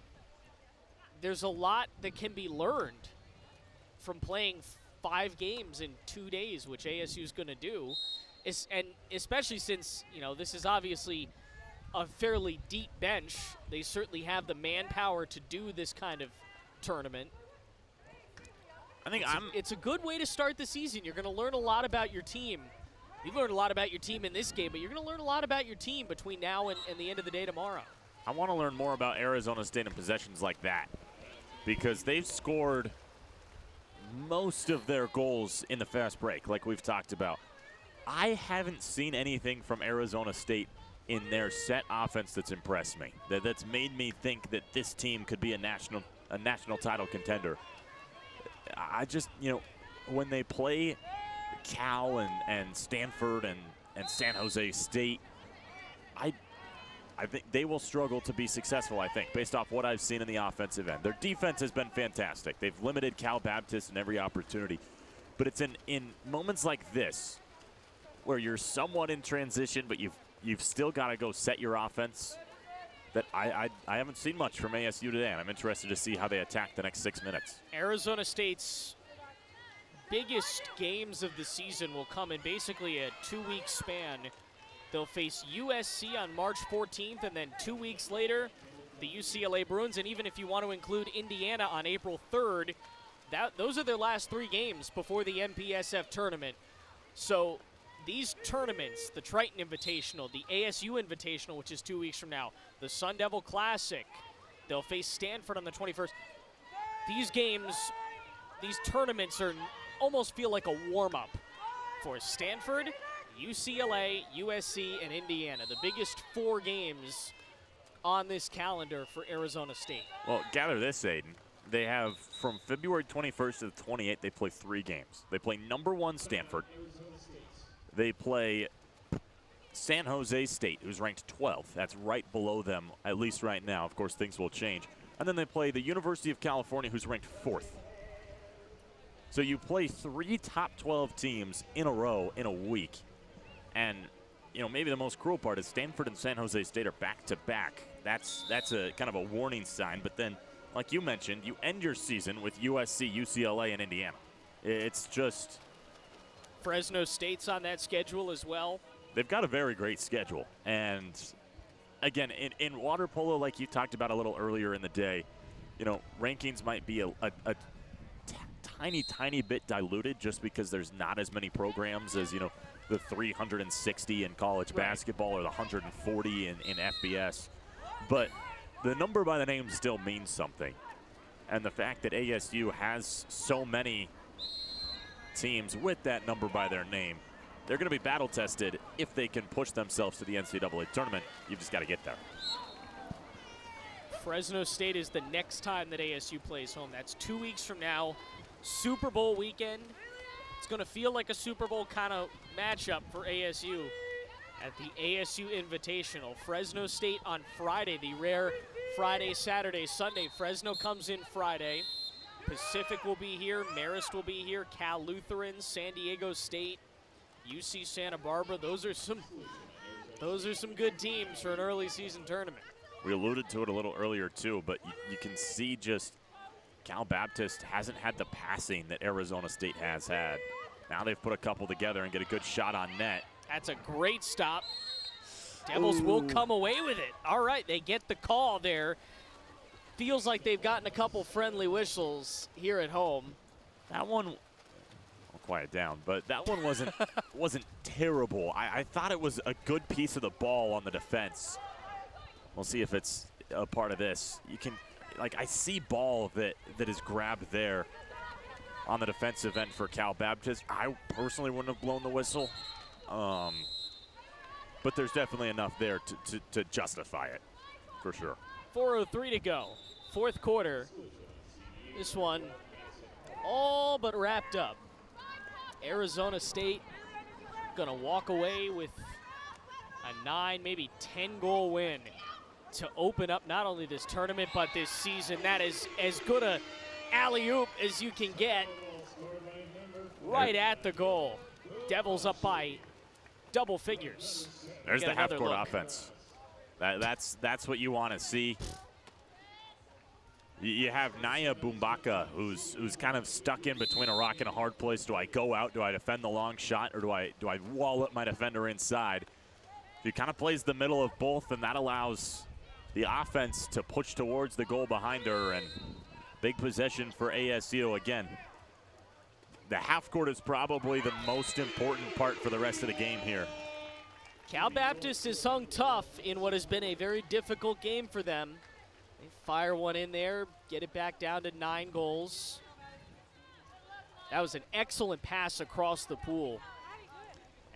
there's a lot that can be learned from playing 5 games in 2 days, which ASU is going to do, and especially since, you know, this is obviously a fairly deep bench. They certainly have the manpower to do this kind of tournament. I think it's a good way to start the season. You're going to learn a lot about your team. You've learned a lot about your team in this game, but you're going to learn a lot about your team between now and the end of the day tomorrow. I want to learn more about Arizona State in possessions like that, because they've scored most of their goals in the fast break, like we've talked about. I haven't seen anything from Arizona State in their set offense that's impressed me, that's made me think that this team could be a national title contender. I just, you know, when they play Cal and Stanford and San Jose State, I think they will struggle to be successful, I think, based off what I've seen in the offensive end. Their defense has been fantastic. They've limited Cal Baptist in every opportunity. But it's in moments like this where you're somewhat in transition, but you've still got to go set your offense, that I haven't seen much from ASU today, and I'm interested to see how they attack the next 6 minutes. Arizona State's biggest games of the season will come in basically a 2-week span. They'll face USC on March 14th, and then 2 weeks later, the UCLA Bruins. And even if you want to include Indiana on April 3rd, those are their last 3 games before the MPSF tournament. So these tournaments, the Triton Invitational, the ASU Invitational, which is 2 weeks from now, the Sun Devil Classic, they'll face Stanford on the 21st. These games, these tournaments almost feel like a warm-up for Stanford, UCLA, USC, and Indiana, the biggest 4 games on this calendar for Arizona State. Well, gather this, Aiden. They have, from February 21st to the 28th, they play 3 games. They play number 1 Stanford. They play San Jose State, who's ranked 12th. That's right below them, at least right now. Of course, things will change. And then they play the University of California, who's ranked 4th. So you play 3 top 12 teams in a row in a week. And, you know, maybe the most cruel part is Stanford and San Jose State are back-to-back. That's a kind of a warning sign. But then, like you mentioned, you end your season with USC, UCLA, and Indiana. It's just... Fresno State's on that schedule as well. They've got a very great schedule. And, again, in water polo, like you talked about a little earlier in the day, you know, rankings might be a tiny bit diluted just because there's not as many programs as, you know, the 360 in college basketball or the 140 in FBS. But the number by the name still means something. And the fact that ASU has so many teams with that number by their name, they're going to be battle tested if they can push themselves to the NCAA tournament. You've just got to get there. Fresno State is the next time that ASU plays home. That's 2 weeks from now, Super Bowl weekend. It's going to feel like a Super Bowl kind of matchup for ASU at the ASU Invitational. Fresno State on Friday, the rare Friday, Saturday, Sunday. Fresno comes in Friday. Pacific will be here. Marist will be here. Cal Lutheran, San Diego State, UC Santa Barbara. Those are some good teams for an early season tournament. We alluded to it a little earlier too, but you can see just Cal Baptist hasn't had the passing that Arizona State has had. Now they've put a couple together and get a good shot on net. That's a great stop. Devils will come away with it. All right, they get the call there. Feels like they've gotten a couple friendly whistles here at home. That one, I'll quiet down, but that one wasn't terrible. I thought it was a good piece of the ball on the defense. We'll see if it's a part of this. You can, like, I see ball that is grabbed there on the defensive end for Cal Baptist. I personally wouldn't have blown the whistle. But there's definitely enough there to justify it, for sure. 4:03 to go, fourth quarter. This one all but wrapped up. Arizona State gonna walk away with a 9, maybe 10-goal win to open up not only this tournament, but this season. That is as good a alley-oop as you can get right at the goal. Devils up by double figures. There's the half-court offense. That's what you want to see. You have Naya Bumbaka, who's kind of stuck in between a rock and a hard place. Do I go out? Do I defend the long shot, or do I wall up my defender inside? He kind of plays the middle of both, and that allows the offense to push towards the goal behind her. And big possession for ASU again. The half court is probably the most important part for the rest of the game here. Cal Baptist has hung tough in what has been a very difficult game for them. They fire one in there, get it back down to 9 goals. That was an excellent pass across the pool.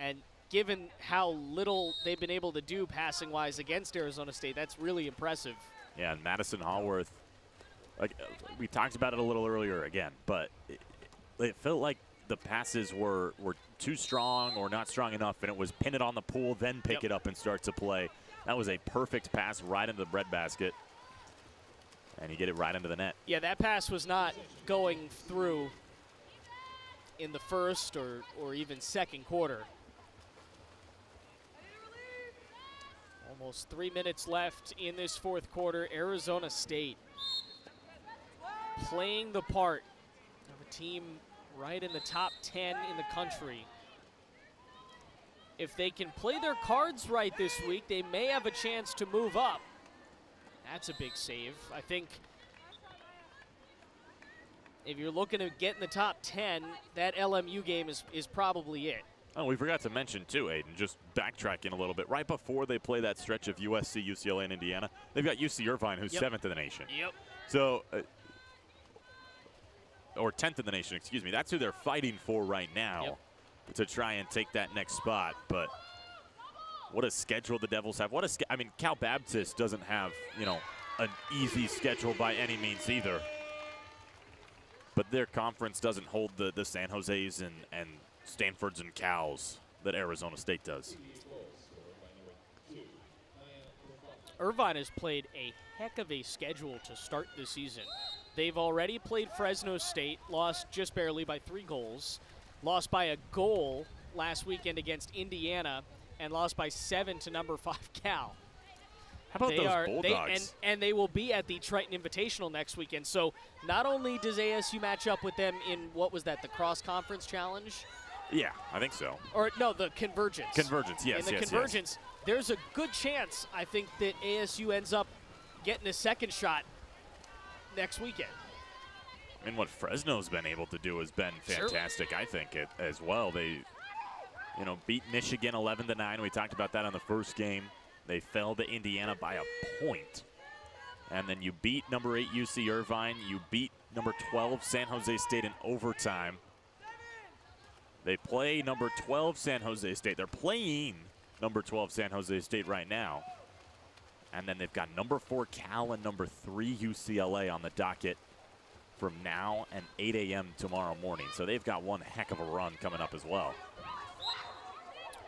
And given how little they've been able to do passing-wise against Arizona State, that's really impressive. Yeah, and Madison Hallworth, like we talked about it a little earlier again, but it felt like the passes were too strong or not strong enough, and it was pin it on the pool, then pick it up and start to play. That was a perfect pass right into the breadbasket, and you get it right into the net. Yeah, that pass was not going through in the first or even second quarter. Almost 3 minutes left in this fourth quarter. Arizona State playing the part of a team right in the top 10 in the country. If they can play their cards right this week, they may have a chance to move up. That's a big save. I think if you're looking to get in the top 10, that LMU game is probably it. Oh, we forgot to mention, too, Aiden, just backtracking a little bit. Right before they play that stretch of USC, UCLA, and Indiana, they've got UC Irvine, who's 7th in the nation. Yep. So, or 10th in the nation, excuse me. That's who they're fighting for right now to try and take that next spot. But what a schedule the Devils have. I mean, Cal Baptist doesn't have, an easy schedule by any means either. But their conference doesn't hold the San Jose's and Stanfords and Cals that Arizona State does. Irvine has played a heck of a schedule to start the season. They've already played Fresno State, lost just barely by 3 goals, lost by a goal last weekend against Indiana, and lost by 7 to number 5 Cal. How about those Bulldogs? And they will be at the Triton Invitational next weekend. So not only does ASU match up with them in, what was that, the cross-conference challenge? Yeah, I think so. Or, no, the Convergence. Convergence, yes, In the Convergence, there's a good chance, I think, that ASU ends up getting a second shot next weekend. I mean, what Fresno's been able to do has been fantastic, I think, as well. They, beat Michigan 11-9. We talked about that on the first game. They fell to Indiana by a point. And then you beat number 8 UC Irvine. You beat number 12 San Jose State in overtime. They play number 12 San Jose State. They're playing number 12 San Jose State right now. And then they've got number 4 Cal and number 3 UCLA on the docket from now and 8 a.m. tomorrow morning. So they've got one heck of a run coming up as well.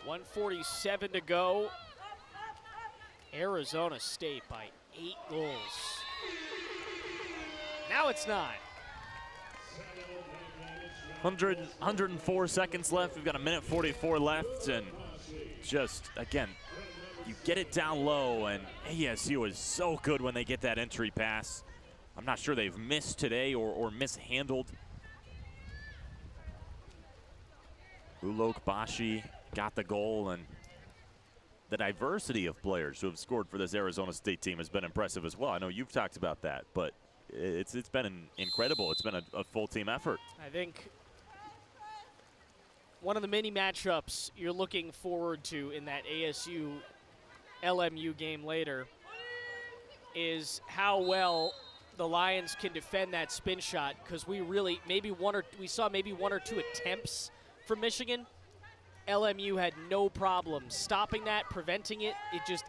1:47 to go. Arizona State by 8 goals. Now it's 9. 104 seconds left. We've got 1:44 left. And just, again, you get it down low, and ASU is so good when they get that entry pass. I'm not sure they've missed today or mishandled. Ulok Bashi got the goal, and the diversity of players who have scored for this Arizona State team has been impressive as well. I know you've talked about that, but it's been incredible. It's been a full team effort. I think one of the mini matchups you're looking forward to in that ASU LMU game later is how well the Lions can defend that spin shot, because we saw maybe one or two attempts from Michigan. LMU had no problem stopping that, preventing it.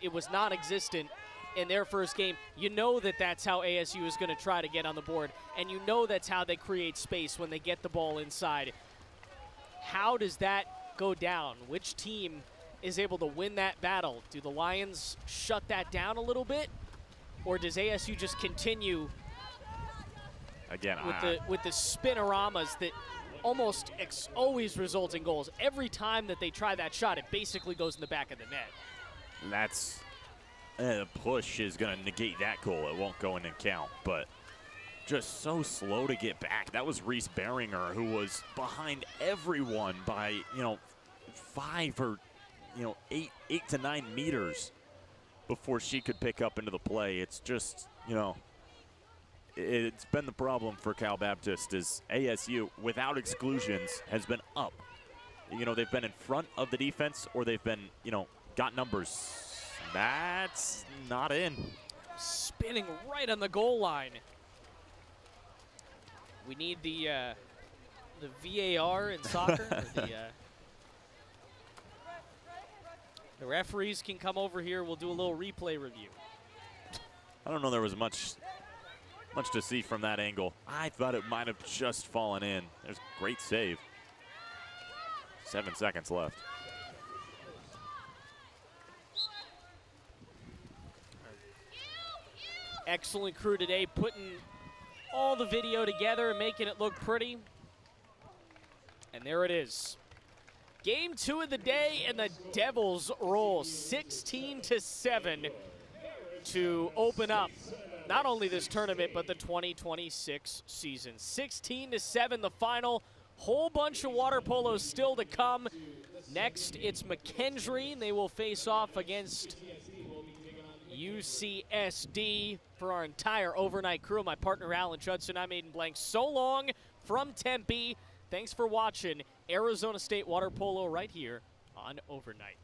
It was non-existent in their first game. You know that's how ASU is going to try to get on the board, and you know that's how they create space when they get the ball inside. How does that go down? Which team is able to win that battle? Do the Lions shut that down a little bit, or does ASU just continue again with the spinoramas that almost always result in goals? Every time that they try that shot, it basically goes in the back of the net. That's the push is going to negate that goal. It won't go in and count, but just so slow to get back. That was Reese Beringer, who was behind everyone by 5 or 8 to 9 meters before she could pick up into the play. It's just it's been the problem for Cal Baptist is ASU, without exclusions, has been up. They've been in front of the defense, or they've been, got numbers. That's not in. Spinning right on the goal line. We need the VAR in soccer. The referees can come over here. We'll do a little replay review. I don't know there was much to see from that angle. I thought it might have just fallen in. There's a great save. 7 seconds left. Excellent crew today, putting all the video together and making it look pretty. And there it is. Game 2 of the day, and the Devils roll 16-7 to open up not only this tournament, but the 2026 season. 16-7, the final. Whole bunch of water polo still to come. Next, it's McKendree, and they will face off against UCSD. For our entire overnight crew, my partner Alan Judson, I'm Aiden Blanc. So long from Tempe. Thanks for watching Arizona State Water Polo right here on Overnight.